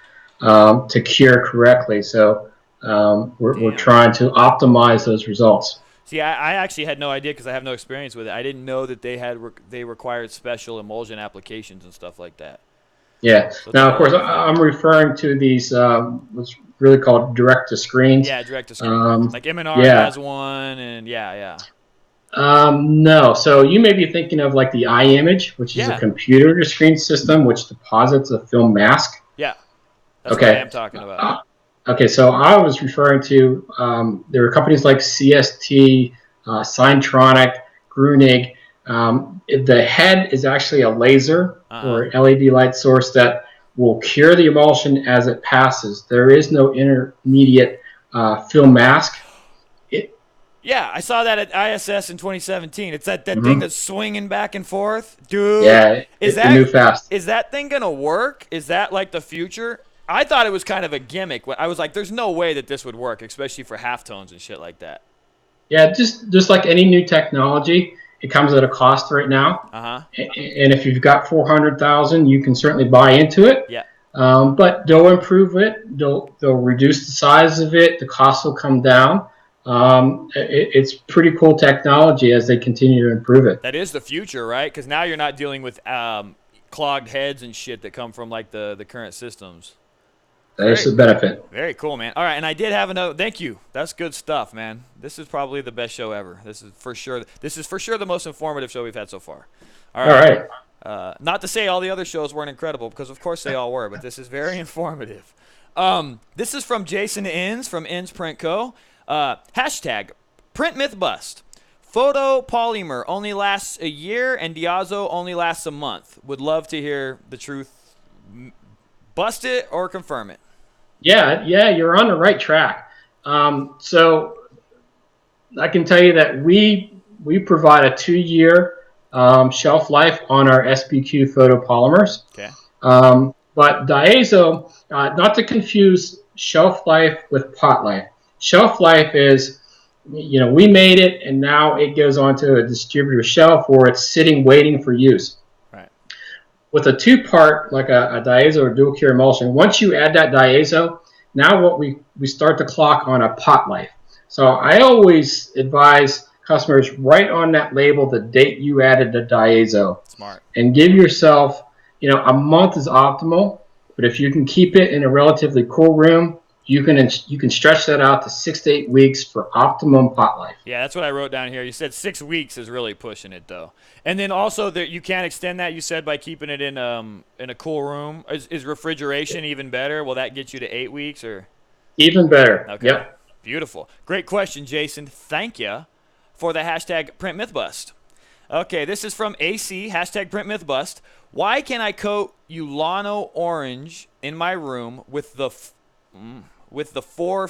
to cure correctly. So we're trying to optimize those results. See, I actually had no idea because I have no experience with it. I didn't know that they required special emulsion applications and stuff like that. Yeah. So now, of course, I'm referring to these what's really called direct to screens. Yeah, direct to screen. Like M&R has one, and no. So you may be thinking of like the iMage, which is a computer to screen system which deposits a film mask. Yeah. That's what I am talking about. Okay, so I was referring to, there are companies like CST, Signtronic, Grunig. The head is actually a laser or LED light source that will cure the emulsion as it passes. There is no intermediate film mask. Yeah, I saw that at ISS in 2017. It's that thing that's swinging back and forth. Dude, yeah, it move fast. Is that thing going to work? Is that like the future? I thought it was kind of a gimmick. I was like, there's no way that this would work, especially for halftones and shit like that. Yeah, just like any new technology, it comes at a cost right now. And if you've got $400,000, you can certainly buy into it. Yeah. But they'll improve it. They'll reduce the size of it. The cost will come down. It's pretty cool technology as they continue to improve it. That is the future, right? Because now you're not dealing with clogged heads and shit that come from like the current systems. That is the benefit. Very cool, man. All right, and I did have another. Thank you. That's good stuff, man. This is probably the best show ever. This is for sure the most informative show we've had so far. All right. Not to say all the other shows weren't incredible, because of course they all were, but this is very informative. This is from Jason Inns from Inns Print Co. Hashtag print myth bust. Photopolymer only lasts a year and diazo only lasts a month. Would love to hear the truth. Bust it or confirm it. Yeah, you're on the right track. So I can tell you that we provide a 2-year shelf life on our SBQ photopolymers. Okay. But diazo, not to confuse shelf life with pot life. Shelf life is, we made it and now it goes onto a distributor shelf where it's sitting waiting for use. With a 2-part, like a diazo or dual cure emulsion, once you add that diazo, now we start the clock on a pot life. So I always advise customers right on that label the date you added the diazo. Smart. And give yourself, a month is optimal, but if you can keep it in a relatively cool room, you can stretch that out to 6 to 8 weeks for optimum pot life. Yeah, that's what I wrote down here. You said 6 weeks is really pushing it, though. And then also you can't extend that, you said, by keeping it in a cool room. Is refrigeration even better? Will that get you to 8 weeks or? Even better. Okay. Yep. Beautiful. Great question, Jason. Thank you for the hashtag PrintMythBust. Okay, this is from AC, hashtag PrintMythBust. Why can I coat Ulano orange in my room with the 4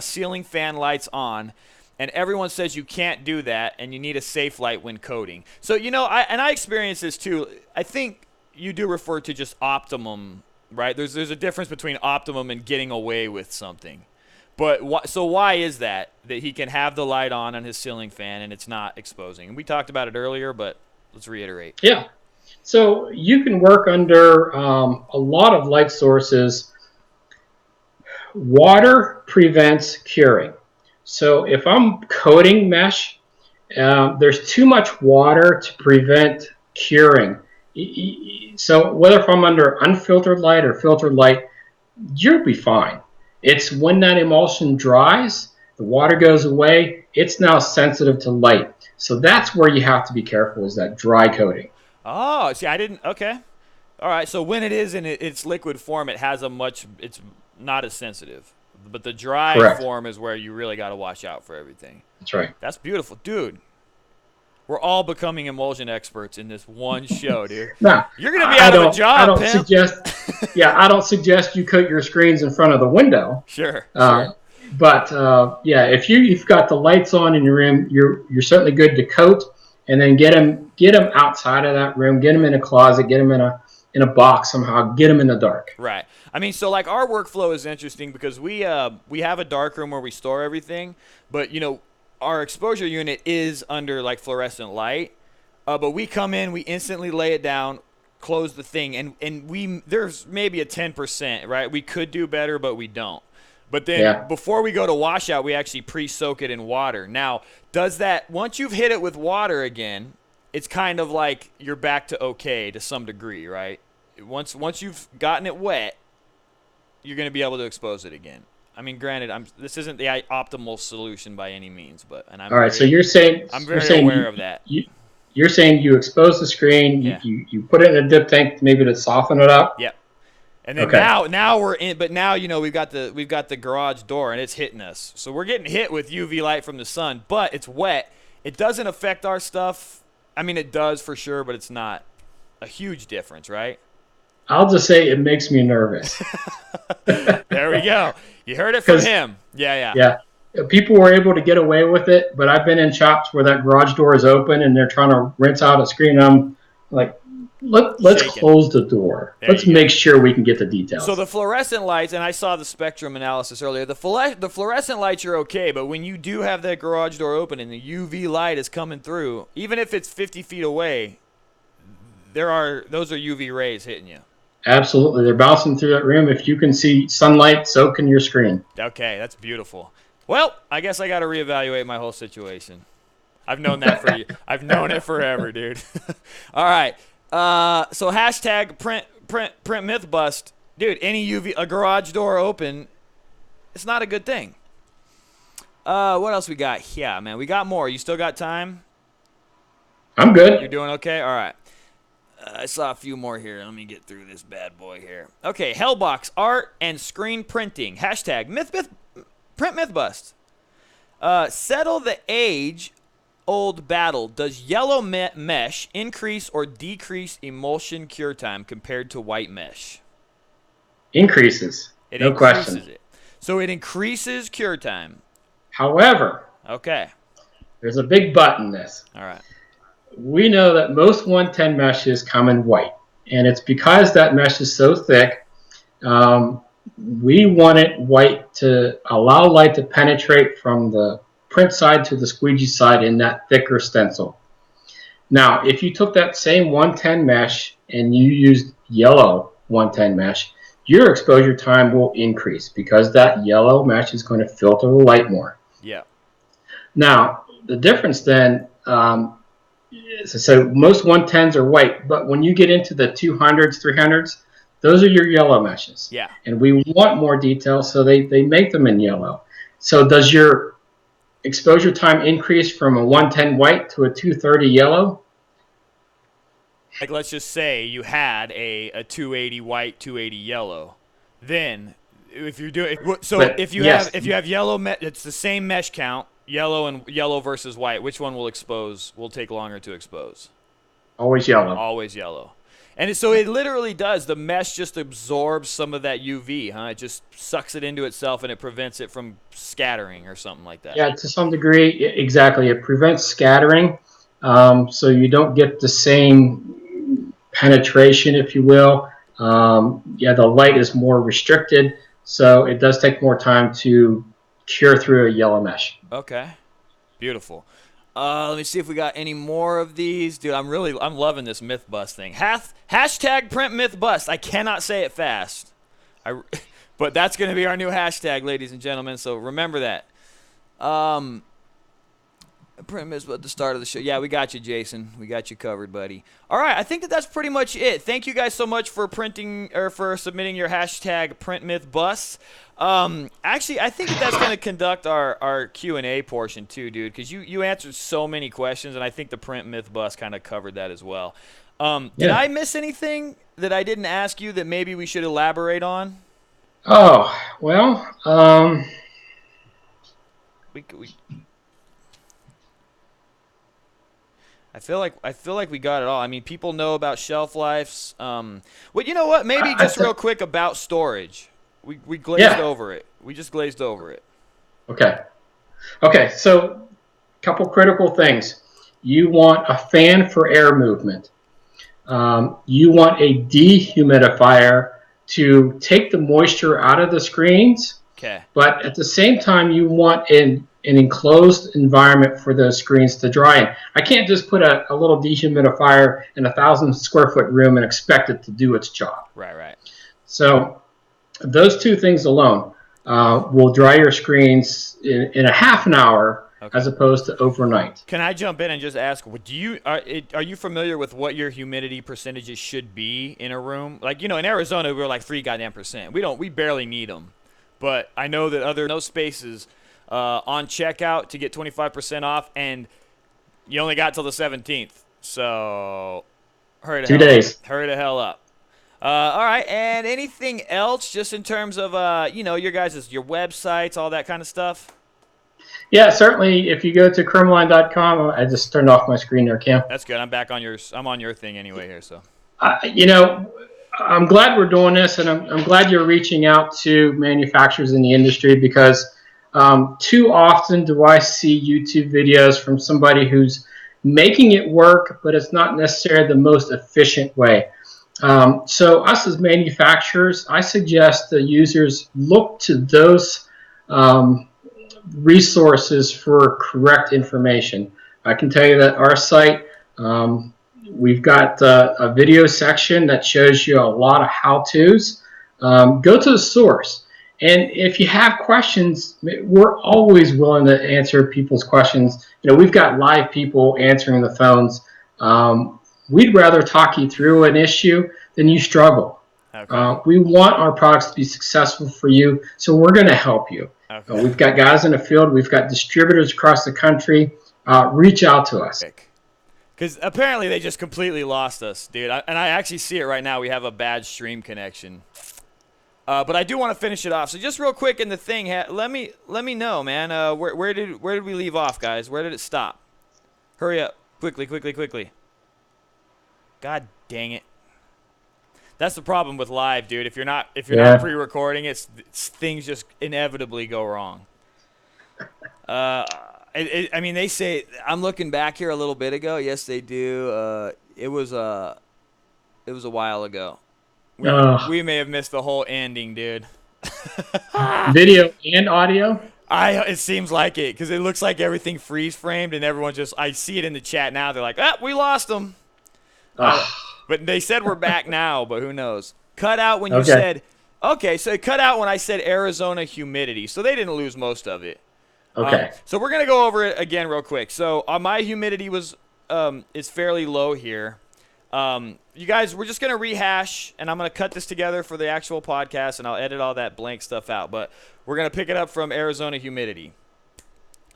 ceiling fan lights on, and everyone says you can't do that and you need a safe light when coating? So, I experience this too. I think you do refer to just optimum, right? There's a difference between optimum and getting away with something. But so why is that he can have the light on his ceiling fan and it's not exposing? And we talked about it earlier, but let's reiterate. Yeah. So you can work under a lot of light sources. Water prevents curing. So if I'm coating mesh, there's too much water to prevent curing. So whether if I'm under unfiltered light or filtered light, you'll be fine. It's when that emulsion dries, the water goes away, it's now sensitive to light. So that's where you have to be careful, is that dry coating. Oh, see, I didn't, okay. All right, so when it is in its liquid form, it's not as sensitive. But the dry Correct. form is where you really got to watch out for everything. That's right. That's beautiful. Dude, we're all becoming emulsion experts in this one show, dude. No, you're going to be out of a job, I don't pimp. I don't suggest you coat your screens in front of the window. Sure. But if you've got the lights on in your room, you're certainly good to coat, and then get them outside of that room, get them in a closet, get them in a box somehow, get them in the dark. Right. I mean, so like our workflow is interesting because we have a dark room where we store everything, but our exposure unit is under like fluorescent light, but we come in, we instantly lay it down, close the thing, and there's maybe a 10%, right? We could do better, but we don't. But then before we go to washout, we actually pre-soak it in water. Now, once you've hit it with water again, it's kind of like you're back to okay to some degree, right? Once you've gotten it wet, you're going to be able to expose it again. I mean, granted, this isn't the optimal solution by any means, but all right. So you're saying I'm very aware of that. You're saying you expose the screen, you put it in a dip tank maybe to soften it up. Yep. And then now we're in, but now we've got the garage door and it's hitting us, so we're getting hit with UV light from the sun, but it's wet. It doesn't affect our stuff. I mean, it does for sure, but it's not a huge difference, right? I'll just say it makes me nervous. There we go. You heard it from him. Yeah. People were able to get away with it, but I've been in shops where that garage door is open and they're trying to rinse out a screen. I'm like, let's close the door. Let's make sure we can get the details. So the fluorescent lights, and I saw the spectrum analysis earlier, the fluorescent lights are okay, but when you do have that garage door open and the UV light is coming through, even if it's 50 feet away, those are UV rays hitting you. Absolutely. They're bouncing through that room. If you can see sunlight soaking your screen. Okay, that's beautiful. Well, I guess I got to reevaluate my whole situation. I've known that for you. I've known it forever, dude. All right. So hashtag print myth bust. Dude, a garage door open, it's not a good thing. What else we got? Yeah, man, we got more. You still got time? I'm good. You're doing okay? All right. I saw a few more here. Let me get through this bad boy here. Okay, Hellbox art and screen printing. Hashtag print myth bust. Settle the age-old battle. Does yellow mesh increase or decrease emulsion cure time compared to white mesh? Increases. No question. It. So it increases cure time. However, okay, there's a big but in this. All right. We know that most 110 meshes come in white, and it's because that mesh is so thick. We want it white to allow light to penetrate from the print side to the squeegee side in that thicker stencil. Now, if you took that same 110 mesh and you used yellow 110 mesh, your exposure time will increase because that yellow mesh is going to filter the light more. Yeah. Now, the difference then, so most 110s are white, but when you get into the 200s, 300s, those are your yellow meshes. Yeah. And we want more detail, so they make them in yellow. So does your exposure time increase from a 110 white to a 230 yellow? Like, let's just say you had a 280 white, 280 yellow. Then, if you're doing if you have yellow, it's the same mesh count, yellow versus white. Which one will take longer to expose? Always yellow. Always yellow. And so it literally does. The mesh just absorbs some of that UV, huh? It just sucks it into itself, and it prevents it from scattering or something like that. Yeah, to some degree, exactly. It prevents scattering, so you don't get the same penetration, if you will. The light is more restricted, so it does take more time to cure through a yellow mesh. Okay, beautiful. Let me see if we got any more of these. Dude, I'm loving this myth bust thing. Hashtag print myth bust. I cannot say it fast. But that's going to be our new hashtag, ladies and gentlemen, so remember that. Print myth at the start of the show. Yeah, we got you, Jason. We got you covered, buddy. All right, I think that's pretty much it. Thank you guys so much for for submitting your hashtag print myth bust. Actually, I think that's going to conduct our Q&A portion too, dude, because you answered so many questions, and I think the print myth bust kind of covered that as well. Did I miss anything that I didn't ask you that maybe we should elaborate on? Oh, well, I feel like we got it all. I mean, people know about shelf lives. Well, you know what? Maybe just real quick about storage. We glazed over it. We just glazed over it. Okay. So, a couple critical things. You want a fan for air movement. You want a dehumidifier to take the moisture out of the screens. Okay. But at the same time, you want an enclosed environment for those screens to dry in. I can't just put a little dehumidifier in a 1,000 square foot room and expect it to do its job. Right. So those two things alone will dry your screens in a half an hour, as opposed to overnight. Can I jump in and just ask, are you familiar with what your humidity percentages should be in a room? Like, in Arizona, we're like 3%. We barely need them. But I know that those spaces on checkout to get 25% off, and you only got till the 17th. So hurry the 2 days. Hurry the hell up. All right, and anything else just in terms of your websites, all that kind of stuff? Yeah, certainly. If you go to Chromaline.com, I just turned off my screen there, Cam. That's good. I'm back on yours. I'm on your thing anyway here, so. I'm glad we're doing this, and I'm glad you're reaching out to manufacturers in the industry, because too often do I see YouTube videos from somebody who's making it work, but it's not necessarily the most efficient way. So us as manufacturers, I suggest the users look to those resources for correct information. I can tell you that our site, we've got a video section that shows you a lot of how-tos. Go to the source. And if you have questions, we're always willing to answer people's questions. We've got live people answering the phones. We'd rather talk you through an issue than you struggle. Okay. We want our products to be successful for you, so we're going to help you. Okay. We've got guys in the field. We've got distributors across the country. Reach out to us. Because apparently they just completely lost us, dude. And I actually see it right now. We have a bad stream connection. But I do want to finish it off. So just real quick in the thing, let me know, man. Where did we leave off, guys? Where did it stop? Hurry up, quickly. God dang it. That's the problem with live, dude. If you're not pre-recording, things just inevitably go wrong. I mean, they say, I'm looking back here a little bit ago. Yes, they do. It was a while ago. We may have missed the whole ending, dude. Video and audio? It seems like it, because it looks like everything freeze-framed, and everyone I see it in the chat now. They're like, we lost them. But they said we're back now, but who knows? Cut out when you said, so it cut out when I said Arizona humidity, so they didn't lose most of it. Okay. So we're gonna go over it again real quick. So my humidity is fairly low here. You guys, we're just gonna rehash, and I'm gonna cut this together for the actual podcast, and I'll edit all that blank stuff out. But we're gonna pick it up from Arizona humidity.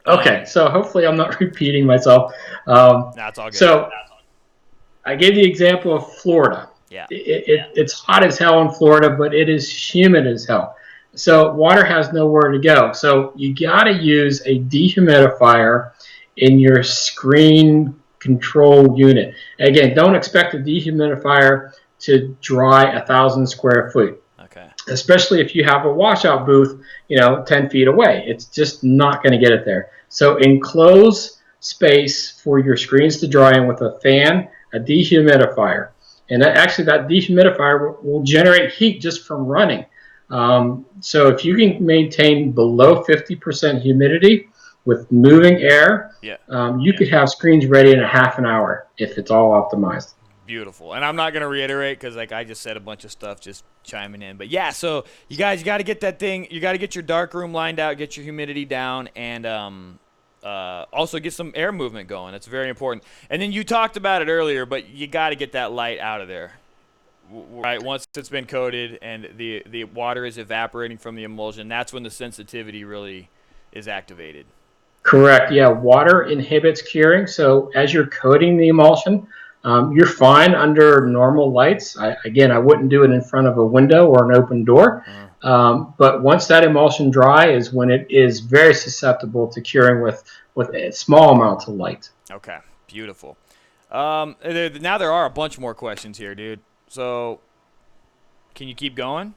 Okay. So hopefully I'm not repeating myself. That's all good. So I gave the example of Florida. Yeah. It's hot as hell in Florida, but it is humid as hell. So water has nowhere to go. So you got to use a dehumidifier in your screen control unit. Again, don't expect a dehumidifier to dry 1,000 square feet. Okay. Especially if you have a washout booth, 10 feet away. It's just not going to get it there. So enclose space for your screens to dry in with a fan, a dehumidifier. And that dehumidifier will generate heat just from running. So if you can maintain below 50% humidity with moving air, you could have screens ready in a half an hour if it's all optimized. Beautiful. And I'm not going to reiterate because I just said a bunch of stuff just chiming in. But yeah, so you guys, you got to get that thing. You got to get your dark room lined out, get your humidity down, and also get some air movement going. That's very important. And then you talked about it earlier, but you got to get that light out of there. Right, once it's been coated and the water is evaporating from the emulsion, that's when the sensitivity really is activated. Correct. Yeah, water inhibits curing. So as you're coating the emulsion, you're fine under normal lights. I wouldn't do it in front of a window or an open door. But once that emulsion dry is when it is very susceptible to curing with small amounts of light. Okay, beautiful. Now there are a bunch more questions here, dude. So, can you keep going?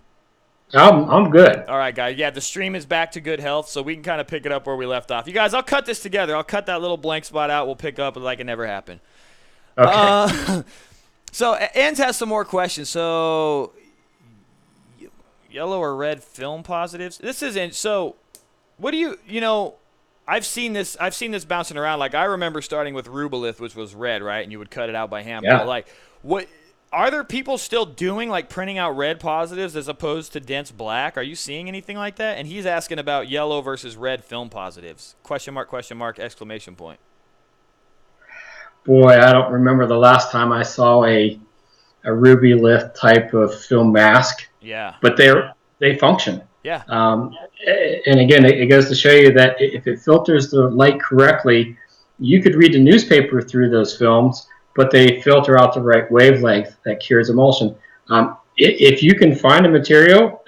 I'm good. All right, guys. Yeah, the stream is back to good health, so we can kind of pick it up where we left off. You guys, I'll cut this together. I'll cut that little blank spot out. We'll pick up like it never happened. Okay. So, Enz has some more questions. So, yellow or red film positives? This isn't. So, what do you I've seen this bouncing around. Like, I remember starting with Rubelith, which was red, right? And you would cut it out by hand. Yeah. But, like, what... Are there people still doing, like, printing out red positives as opposed to dense black? Are you seeing anything like that? And he's asking about yellow versus red film positives. Question mark, exclamation point. Boy, I don't remember the last time I saw a Rubelith type of film mask. Yeah. But they function. Yeah. And again, it goes to show you that if it filters the light correctly, you could read the newspaper through those films, but they filter out the right wavelength that cures emulsion. If you can find a material,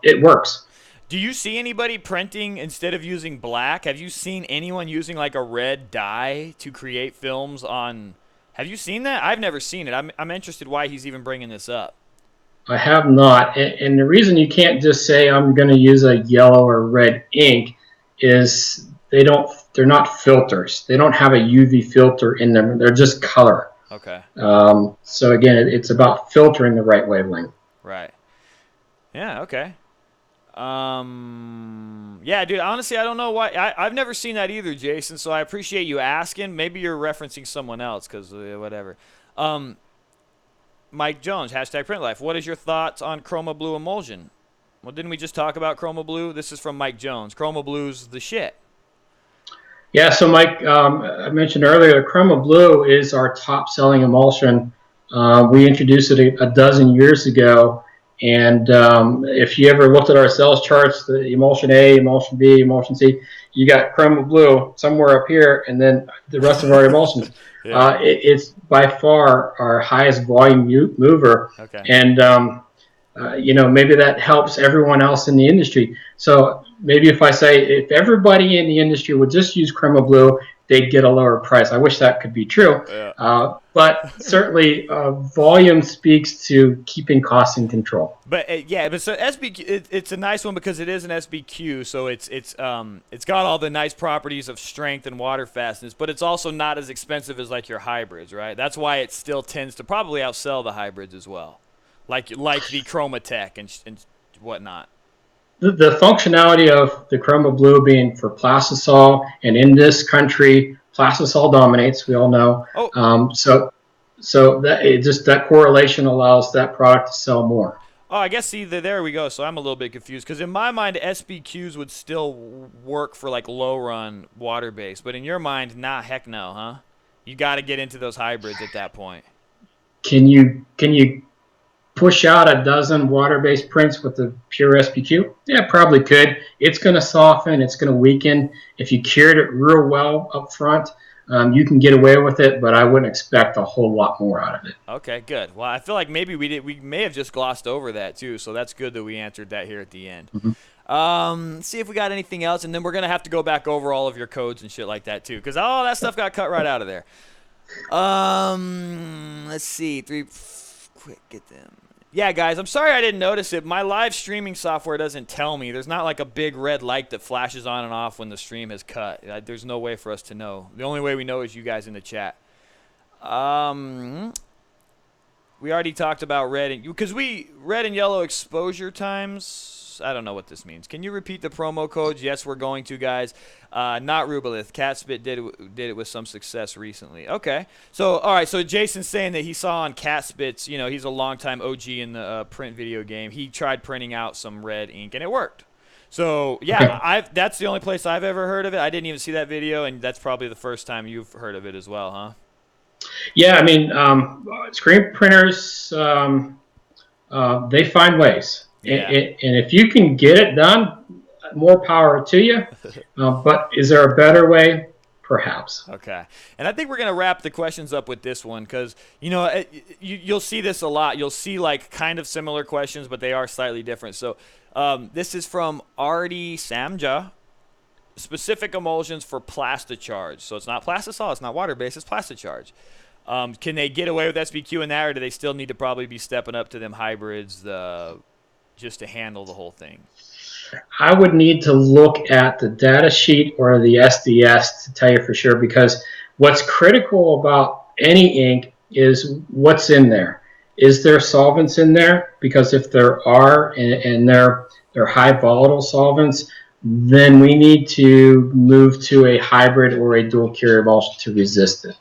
it works. Do you see anybody printing instead of using black? Have you seen anyone using like a red dye to create films on? Have you seen that? I've never seen it. I'm interested why he's even bringing this up. I have not. And the reason you can't just say I'm going to use a yellow or red ink is they're not filters. They don't have a UV filter in them. They're just color. Okay. So again, it's about filtering the right wavelength. Right. Yeah. Okay. Yeah, dude. Honestly, I don't know why. I've never seen that either, Jason. So I appreciate you asking. Maybe you're referencing someone else, because whatever. Mike Jones, #PrintLife. What is your thoughts on Chroma Blue emulsion? Well, didn't we just talk about Chroma Blue? This is from Mike Jones. Chroma Blue's the shit. Yeah, so Mike, I mentioned earlier, Chroma Blue is our top-selling emulsion. We introduced it a dozen years ago, and if you ever looked at our sales charts, the emulsion A, emulsion B, emulsion C, you got Chroma Blue somewhere up here, and then the rest of our emulsions. Yeah. It's by far our highest volume mover, okay. And maybe that helps everyone else in the industry. So maybe if I say if everybody in the industry would just use Chroma Blue, they'd get a lower price. I wish that could be true. Yeah. But certainly volume speaks to keeping costs in control. But but so SBQ, it's a nice one because it is an SBQ, so it's got all the nice properties of strength and water fastness, but it's also not as expensive as like your hybrids, right? That's why it still tends to probably outsell the hybrids as well, like the Chromatech and whatnot. The functionality of the Chroma Blue being for plastisol, and in this country, plastisol dominates. We all know. Oh. So that correlation allows that product to sell more. Oh, I guess, see, there we go. So I'm a little bit confused. Because in my mind, SBQs would still work for, like, low-run water-based. But in your mind, nah, heck no, huh? You got to get into those hybrids at that point. Can you push out a dozen water-based prints with the pure SBQ? Yeah, probably could. It's going to soften. It's going to weaken. If you cured it real well up front, you can get away with it, but I wouldn't expect a whole lot more out of it. Okay, good. Well, I feel like maybe we may have just glossed over that too, so that's good that we answered that here at the end. See if we got anything else, and then we're going to have to go back over all of your codes and shit like that too, because all that stuff got cut right out of there. Let's see. Quick, get them. Yeah, guys, I'm sorry I didn't notice it. My live streaming software doesn't tell me. There's not like a big red light that flashes on and off when the stream has cut. There's no way for us to know. The only way we know is you guys in the chat. We already talked about red and yellow exposure times. I don't know what this means. Can you repeat the promo codes? Yes, we're going to, guys. Not Rubalith. Catspit did it with some success recently. Okay. So, all right. So Jason's saying that he saw on Catspit's, you know, he's a longtime OG in the print video game. He tried printing out some red ink, and it worked. So, yeah, that's the only place I've ever heard of it. I didn't even see that video, and that's probably the first time you've heard of it as well, huh? Yeah, I mean, screen printers, they find ways. Yeah. And if you can get it done, more power to you. But is there a better way? Perhaps. Okay. And I think we're going to wrap the questions up with this one because, you know, you'll see this a lot. You'll see, like, kind of similar questions, but they are slightly different. So this is from Artie Samja. Specific emulsions for Plasticharge. So it's not Plastisol, it's not water-based, it's Plasticharge. Can they get away with SBQ in that, or do they still need to probably be stepping up to them hybrids just to handle the whole thing? I would need to look at the data sheet or the SDS to tell you for sure, because what's critical about any ink is what's in there. Is there solvents in there? Because if there are, and they're high volatile solvents, then we need to move to a hybrid or a dual cure emulsion to resist it.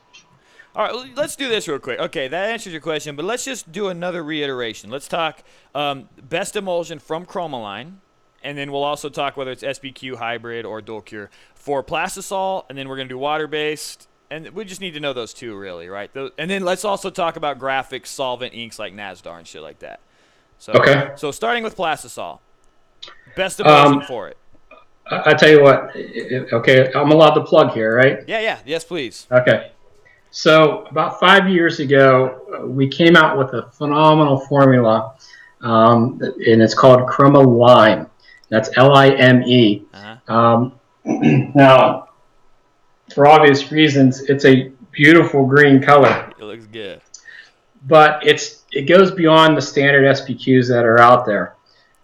All right, let's do this real quick. Okay, that answers your question, but let's just do another reiteration. Let's talk best emulsion from Chromaline, and then we'll also talk whether it's SBQ, hybrid, or dual cure for Plastisol, and then we're going to do water-based, and we just need to know those two, really, right? And then let's also talk about graphic solvent inks like Nasdar and shit like that. So, okay. So starting with Plastisol, best emulsion for it. I tell you what, okay, I'm allowed to plug here, right? Yeah, yes, please. Okay. So about 5 years ago, we came out with a phenomenal formula, and it's called Chromaline. That's Lime. Now, for obvious reasons, it's a beautiful green color. It looks good. But it goes beyond the standard SBQs that are out there.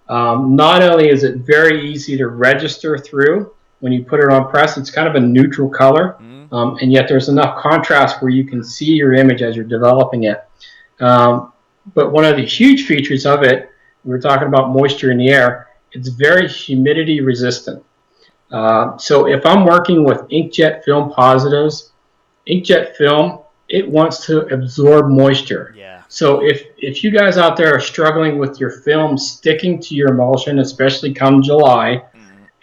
Not only is it very easy to register through when you put it on press, it's kind of a neutral color. And yet there's enough contrast where you can see your image as you're developing it. But one of the huge features of it, we were talking about moisture in the air, it's very humidity resistant. So if I'm working with inkjet film positives, inkjet film, it wants to absorb moisture. Yeah. So if you guys out there are struggling with your film sticking to your emulsion, especially come July,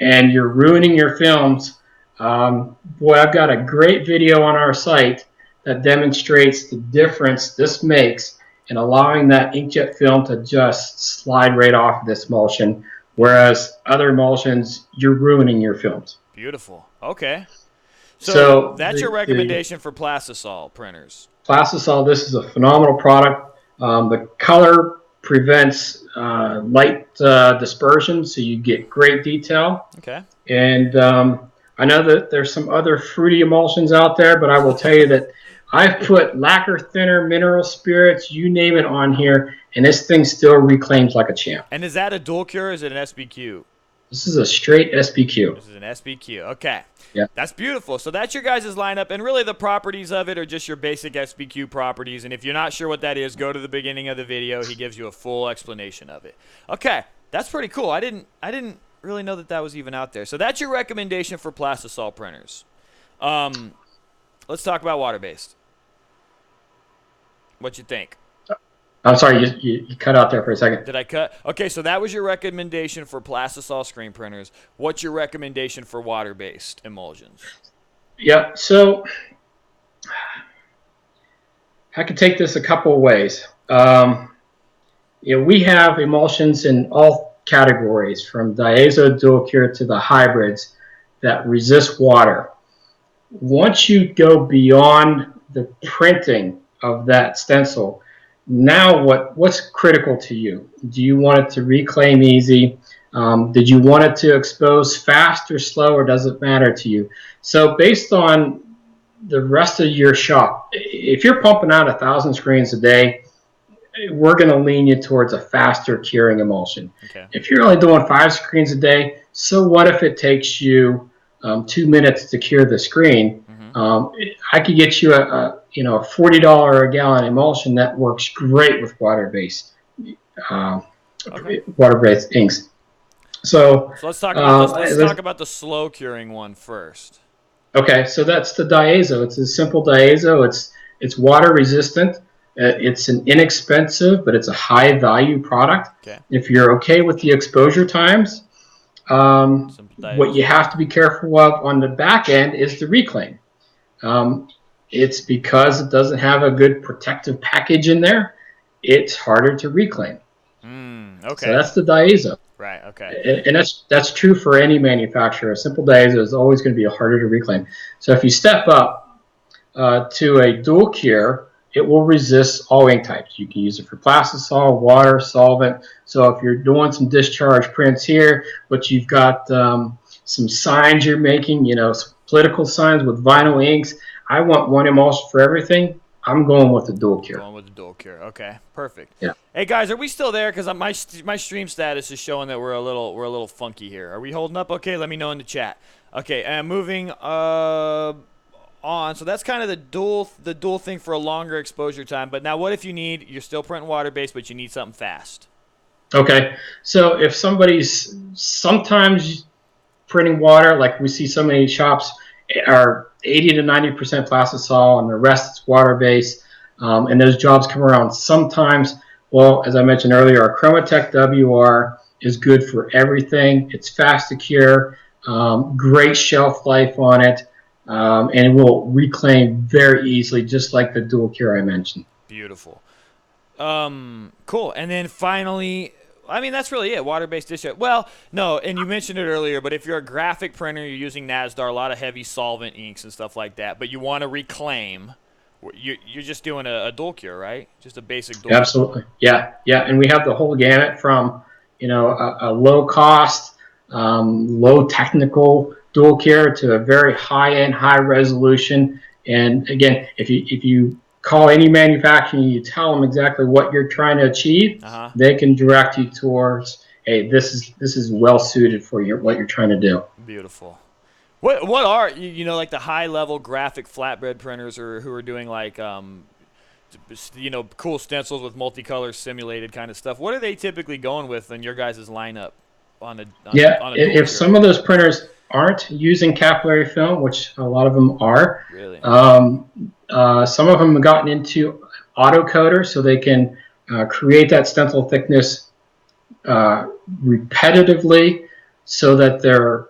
and you're ruining your films, boy, I've got a great video on our site that demonstrates the difference this makes in allowing that inkjet film to just slide right off this emulsion, whereas other emulsions, you're ruining your films. Beautiful. Okay. So that's your recommendation for Plastisol printers. Plastisol, this is a phenomenal product. The color prevents light dispersion, so you get great detail. Okay. And I know that there's some other fruity emulsions out there, but I will tell you that I've put lacquer thinner, mineral spirits, you name it on here, and this thing still reclaims like a champ. And is that a dual cure or is it an SBQ? This is a straight SBQ. This is an SBQ. Okay. Yeah. That's beautiful. So that's your guys' lineup, and really the properties of it are just your basic SBQ properties, and if you're not sure what that is, go to the beginning of the video. He gives you a full explanation of it. Okay. That's pretty cool. I didn't really know that was even out there. So that's your recommendation for Plastisol printers. Let's talk about water-based. What you think? I'm sorry, you cut out there for a second. Did I cut? Okay, so that was your recommendation for plastisol screen printers. What's your recommendation for water-based emulsions? Yeah, so I could take this a couple of ways. We have emulsions in all categories, from diazo, dual cure to the hybrids that resist water. Once you go beyond the printing of that stencil, now what's critical to you? Do you want it to reclaim easy? Did you want it to expose fast or slow, or does it matter to you? So based on the rest of your shop, if you're pumping out 1,000 screens a day, we're going to lean you towards a faster curing emulsion. Okay. If you're only doing 5 screens a day, so what if it takes you 2 minutes to cure the screen? I could get you a $40 a gallon emulsion that works great with water-based inks. So let's talk about the slow curing one first. Okay, so that's the diazo. It's a simple diazo. It's water resistant. It's an inexpensive, but it's a high value product. Okay. If you're okay with the exposure times, what you have to be careful of on the back end is the reclaim. It's because it doesn't have a good protective package in there, it's harder to reclaim. Okay. So that's the diazo. Right, okay. And that's true for any manufacturer. A simple diazo is always going to be harder to reclaim. So if you step up to a dual cure, it will resist all ink types. You can use it for plastisol, water, solvent. So if you're doing some discharge prints here, but you've got some signs you're making, some political signs with vinyl inks, I want one emulsion for everything, I'm going with the dual cure. Going with the dual cure. Okay, perfect. Yeah. Hey guys, are we still there? Because my stream status is showing that we're a little funky here. Are we holding up? Okay, let me know in the chat. Okay, and moving on. So that's kind of the dual thing for a longer exposure time. But now, what if you're still printing water based, but you need something fast? Okay, so if somebody's sometimes printing water, like we see so many shops are 80 to 90% plastisol, and the rest is water-based, and those jobs come around sometimes. Well, as I mentioned earlier, our Chromatech WR is good for everything. It's fast to cure, great shelf life on it, and it will reclaim very easily, just like the dual cure I mentioned. Beautiful. Cool. And then finally, I mean, that's really it. Water-based discharge. Well, no, and you mentioned it earlier, but if you're a graphic printer, you're using NASDAR, a lot of heavy solvent inks and stuff like that, but you want to reclaim, you're just doing a dual cure, right? Just a basic dual Absolutely. Cure. Yeah. And we have the whole gamut from, a low-cost, low technical dual cure to a very high-end, high-resolution. And again, if you call any manufacturer and you tell them exactly what you're trying to achieve, they can direct you towards, hey, this is well suited for what you're trying to do. Beautiful. What are like the high level graphic flatbed printers who are doing like cool stencils with multicolor simulated kind of stuff? What are they typically going with in your guys' lineup on a if some of those printers aren't using capillary film, which a lot of them are, really? Some of them have gotten into autocoder, so they can create that stencil thickness repetitively, so that their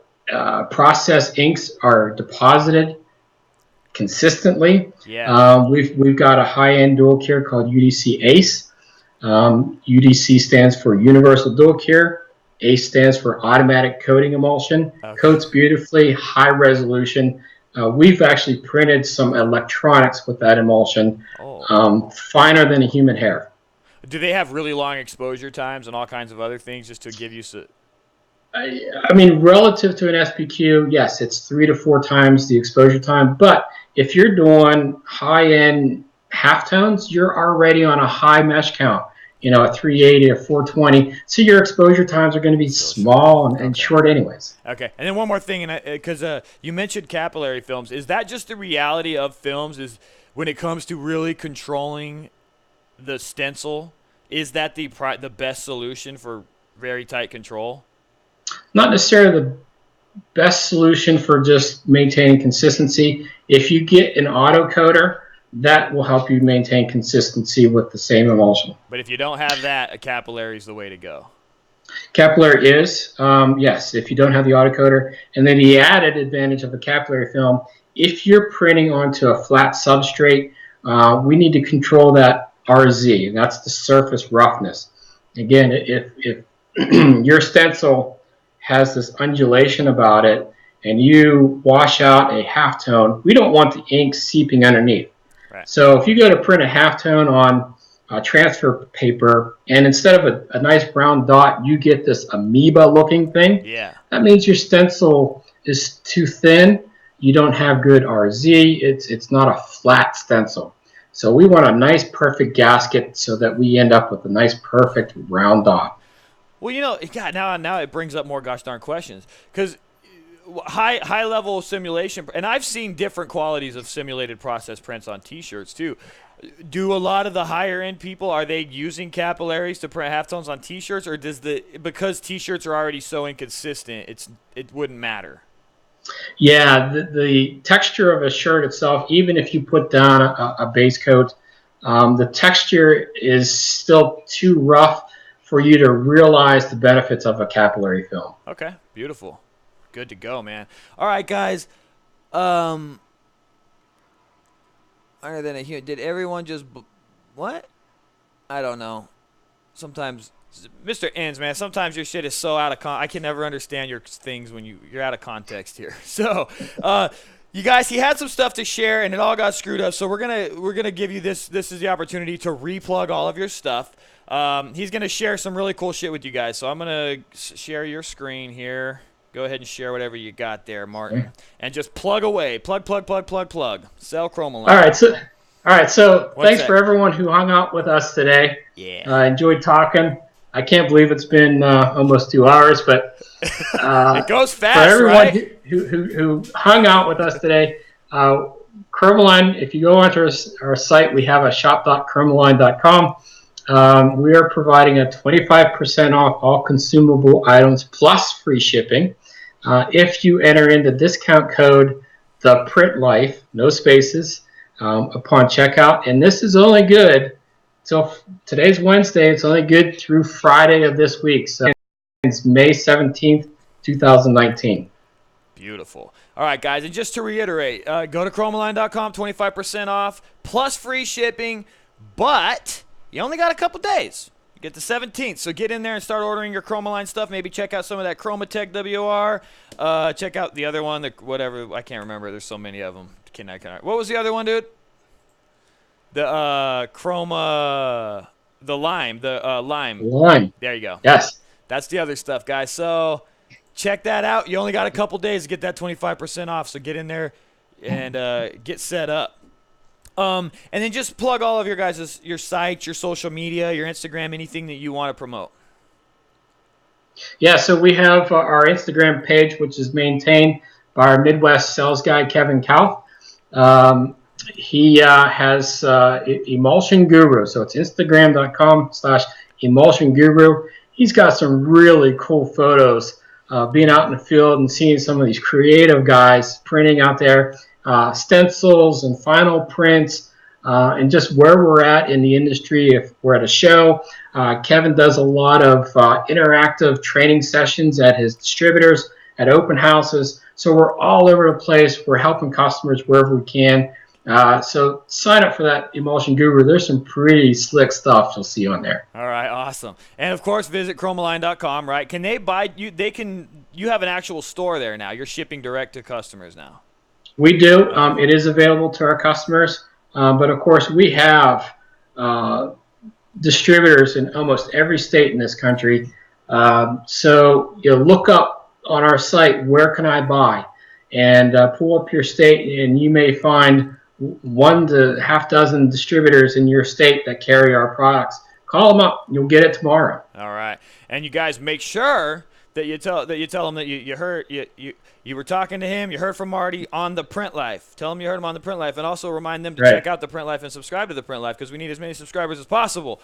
processed inks are deposited consistently. Yeah. We've got a high-end dual cure called UDC ACE. UDC stands for Universal Dual Cure. ACE stands for Automatic Coating Emulsion. Okay. Coats beautifully, high resolution. We've actually printed some electronics with that emulsion, finer than a human hair. Do they have really long exposure times and all kinds of other things just to give you? I mean, relative to an SPQ, yes, it's 3 to 4 times the exposure time. But if you're doing high-end halftones, you're already on a high mesh count. A 380, a 420. So your exposure times are going to be small and short anyways. Okay. And then one more thing, because you mentioned capillary films. Is that just the reality of films, is when it comes to really controlling the stencil, is that the best solution for very tight control? Not necessarily the best solution for just maintaining consistency. If you get an autocoder that will help you maintain consistency with the same emulsion. But if you don't have that, a capillary is the way to go. Capillary is, yes, if you don't have the autocoater. And then the added advantage of the capillary film, if you're printing onto a flat substrate, we need to control that RZ, and that's the surface roughness. Again, if your stencil has this undulation about it, and you wash out a halftone, we don't want the ink seeping underneath. Right. So if you go to print a halftone on transfer paper, and instead of a nice brown dot, you get this amoeba-looking thing, yeah, that means your stencil is too thin. You don't have good RZ. It's not a flat stencil. So we want a nice, perfect gasket so that we end up with a nice, perfect round dot. Well, you know, God, now it brings up more gosh darn questions, because high level simulation, and I've seen different qualities of simulated process prints on T-shirts too. Do a lot of the higher end people, are they using capillaries to print halftones on T-shirts, or because T-shirts are already so inconsistent, it wouldn't matter? Yeah, the texture of a shirt itself, even if you put down a base coat, the texture is still too rough for you to realize the benefits of a capillary film. Okay, beautiful. Good to go, man. All right, guys. Other than here, did everyone just what? I don't know. Sometimes, Mr. Ends, man, sometimes your shit is so out of I can never understand your things when you're out of context here. So, you guys, he had some stuff to share, and it all got screwed up. So we're gonna give you this. This is the opportunity to replug all of your stuff. He's gonna share some really cool shit with you guys. So I'm gonna share your screen here. Go ahead and share whatever you got there, Martin, Okay. and just plug away. Plug. Sell Chromaline. All right. So thanks that? for everyone who hung out with us today. Yeah. Enjoyed talking. I can't believe it's been almost 2 hours, but it goes fast, for everyone right? who hung out with us today, Chromaline, if you go onto our site, we have a shop.chromaline.com. We are providing a 25% off all consumable items plus free shipping. If you enter in the discount code, the print life, no spaces, upon checkout. And this is only good till today's Wednesday. It's only good through Friday of this week. So it's May 17th, 2019. Beautiful. All right, guys, and just to reiterate, go to chromaline.com, 25% off, plus free shipping, but you only got a couple days. You get the 17th, so get in there and start ordering your Chromaline stuff. Maybe check out some of that Chromatech WR. Check out the other one, whatever, I can't remember. There's so many of them. What was the other one, dude? The lime. Lime. There you go. Yes. That's the other stuff, guys. So check that out. You only got a couple days to get that 25% off, so get in there and get set up. And then just plug all of your guys' your sites, your social media, your Instagram, anything that you want to promote. Yeah, so we have our Instagram page, which is maintained by our Midwest sales guy, Kevin Kauff. He has Emulsion Guru, so it's Instagram.com/Emulsion Guru. He's got some really cool photos being out in the field and seeing some of these creative guys printing out there, stencils and final prints, and just where we're at in the industry. If we're at a show, Kevin does a lot of interactive training sessions at his distributors, at open houses. So we're all over the place. We're helping customers wherever we can. So sign up for that Emulsion Guru. There's some pretty slick stuff you'll see on there. All right, awesome. And of course, visit chromaline.com, right? Can they buy you? You have an actual store there now. You're shipping direct to customers now. We do. It is available to our customers. But of course, we have distributors in almost every state in this country. So you look up on our site, where can I buy? And pull up your state, and you may find 1 to half dozen distributors in your state that carry our products. Call them up. You'll get it tomorrow. All right. And you guys make sure that you tell them that you heard you were talking to him, you heard from Marty on the Print Life. Tell them you heard him on the Print Life, and also remind them to check out the Print Life and subscribe to the Print Life, because we need as many subscribers as possible.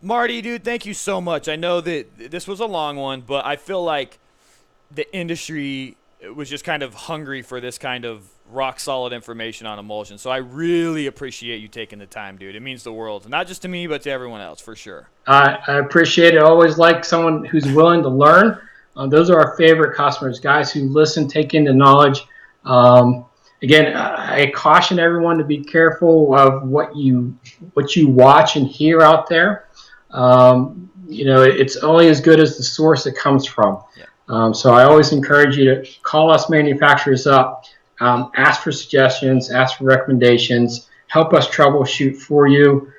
Marty, dude, thank you so much. I know that this was a long one, but I feel like the industry was just kind of hungry for this kind of rock solid information on emulsion. So I really appreciate you taking the time, dude. It means the world, not just to me, but to everyone else, for sure. I appreciate it. I always like someone who's willing to learn. Those are our favorite customers, guys who listen, take in the knowledge. Again, I caution everyone to be careful of what you watch and hear out there. It's only as good as the source it comes from. Yeah. So I always encourage you to call us manufacturers up, ask for suggestions, ask for recommendations, help us troubleshoot for you.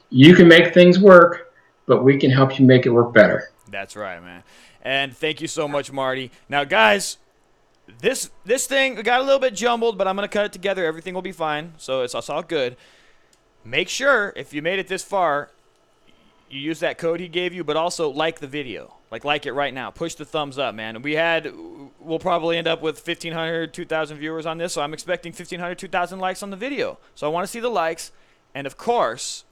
You can make things work, but we can help you make it work better. That's right, man. And thank you so much, Marty. Now, guys, this thing got a little bit jumbled, but I'm going to cut it together. Everything will be fine, so it's all good. Make sure, if you made it this far, you use that code he gave you, but also like the video. Like it right now. Push the thumbs up, man. We'll probably end up with 1,500, 2,000 viewers on this, so I'm expecting 1,500, 2,000 likes on the video. So I want to see the likes. And, of course,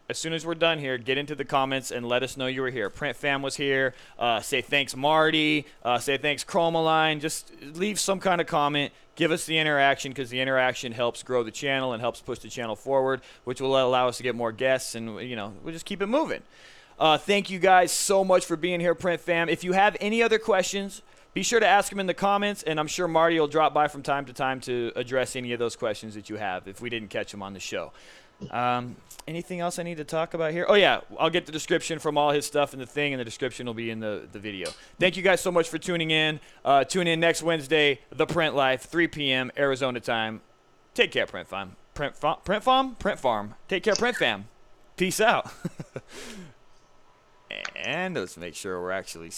as soon as we're done here, get into the comments and let us know you were here. Print Fam was here. Say thanks, Marty. Say thanks, Chromaline. Just leave some kind of comment. Give us the interaction, because the interaction helps grow the channel and helps push the channel forward, which will allow us to get more guests, and we'll just keep it moving. Thank you guys so much for being here, Print Fam. If you have any other questions, be sure to ask them in the comments, and I'm sure Marty will drop by from time to time to address any of those questions that you have if we didn't catch them on the show. Anything else I need to talk about here? Oh, yeah, I'll get the description from all his stuff in the thing, and the description will be in the video. Thank you guys so much for tuning in. Tune in next Wednesday, The Print Life, 3 p.m. Arizona time. Take care, Print Fam. Print Farm. Take care, Print Fam. Peace out. And let's make sure we're actually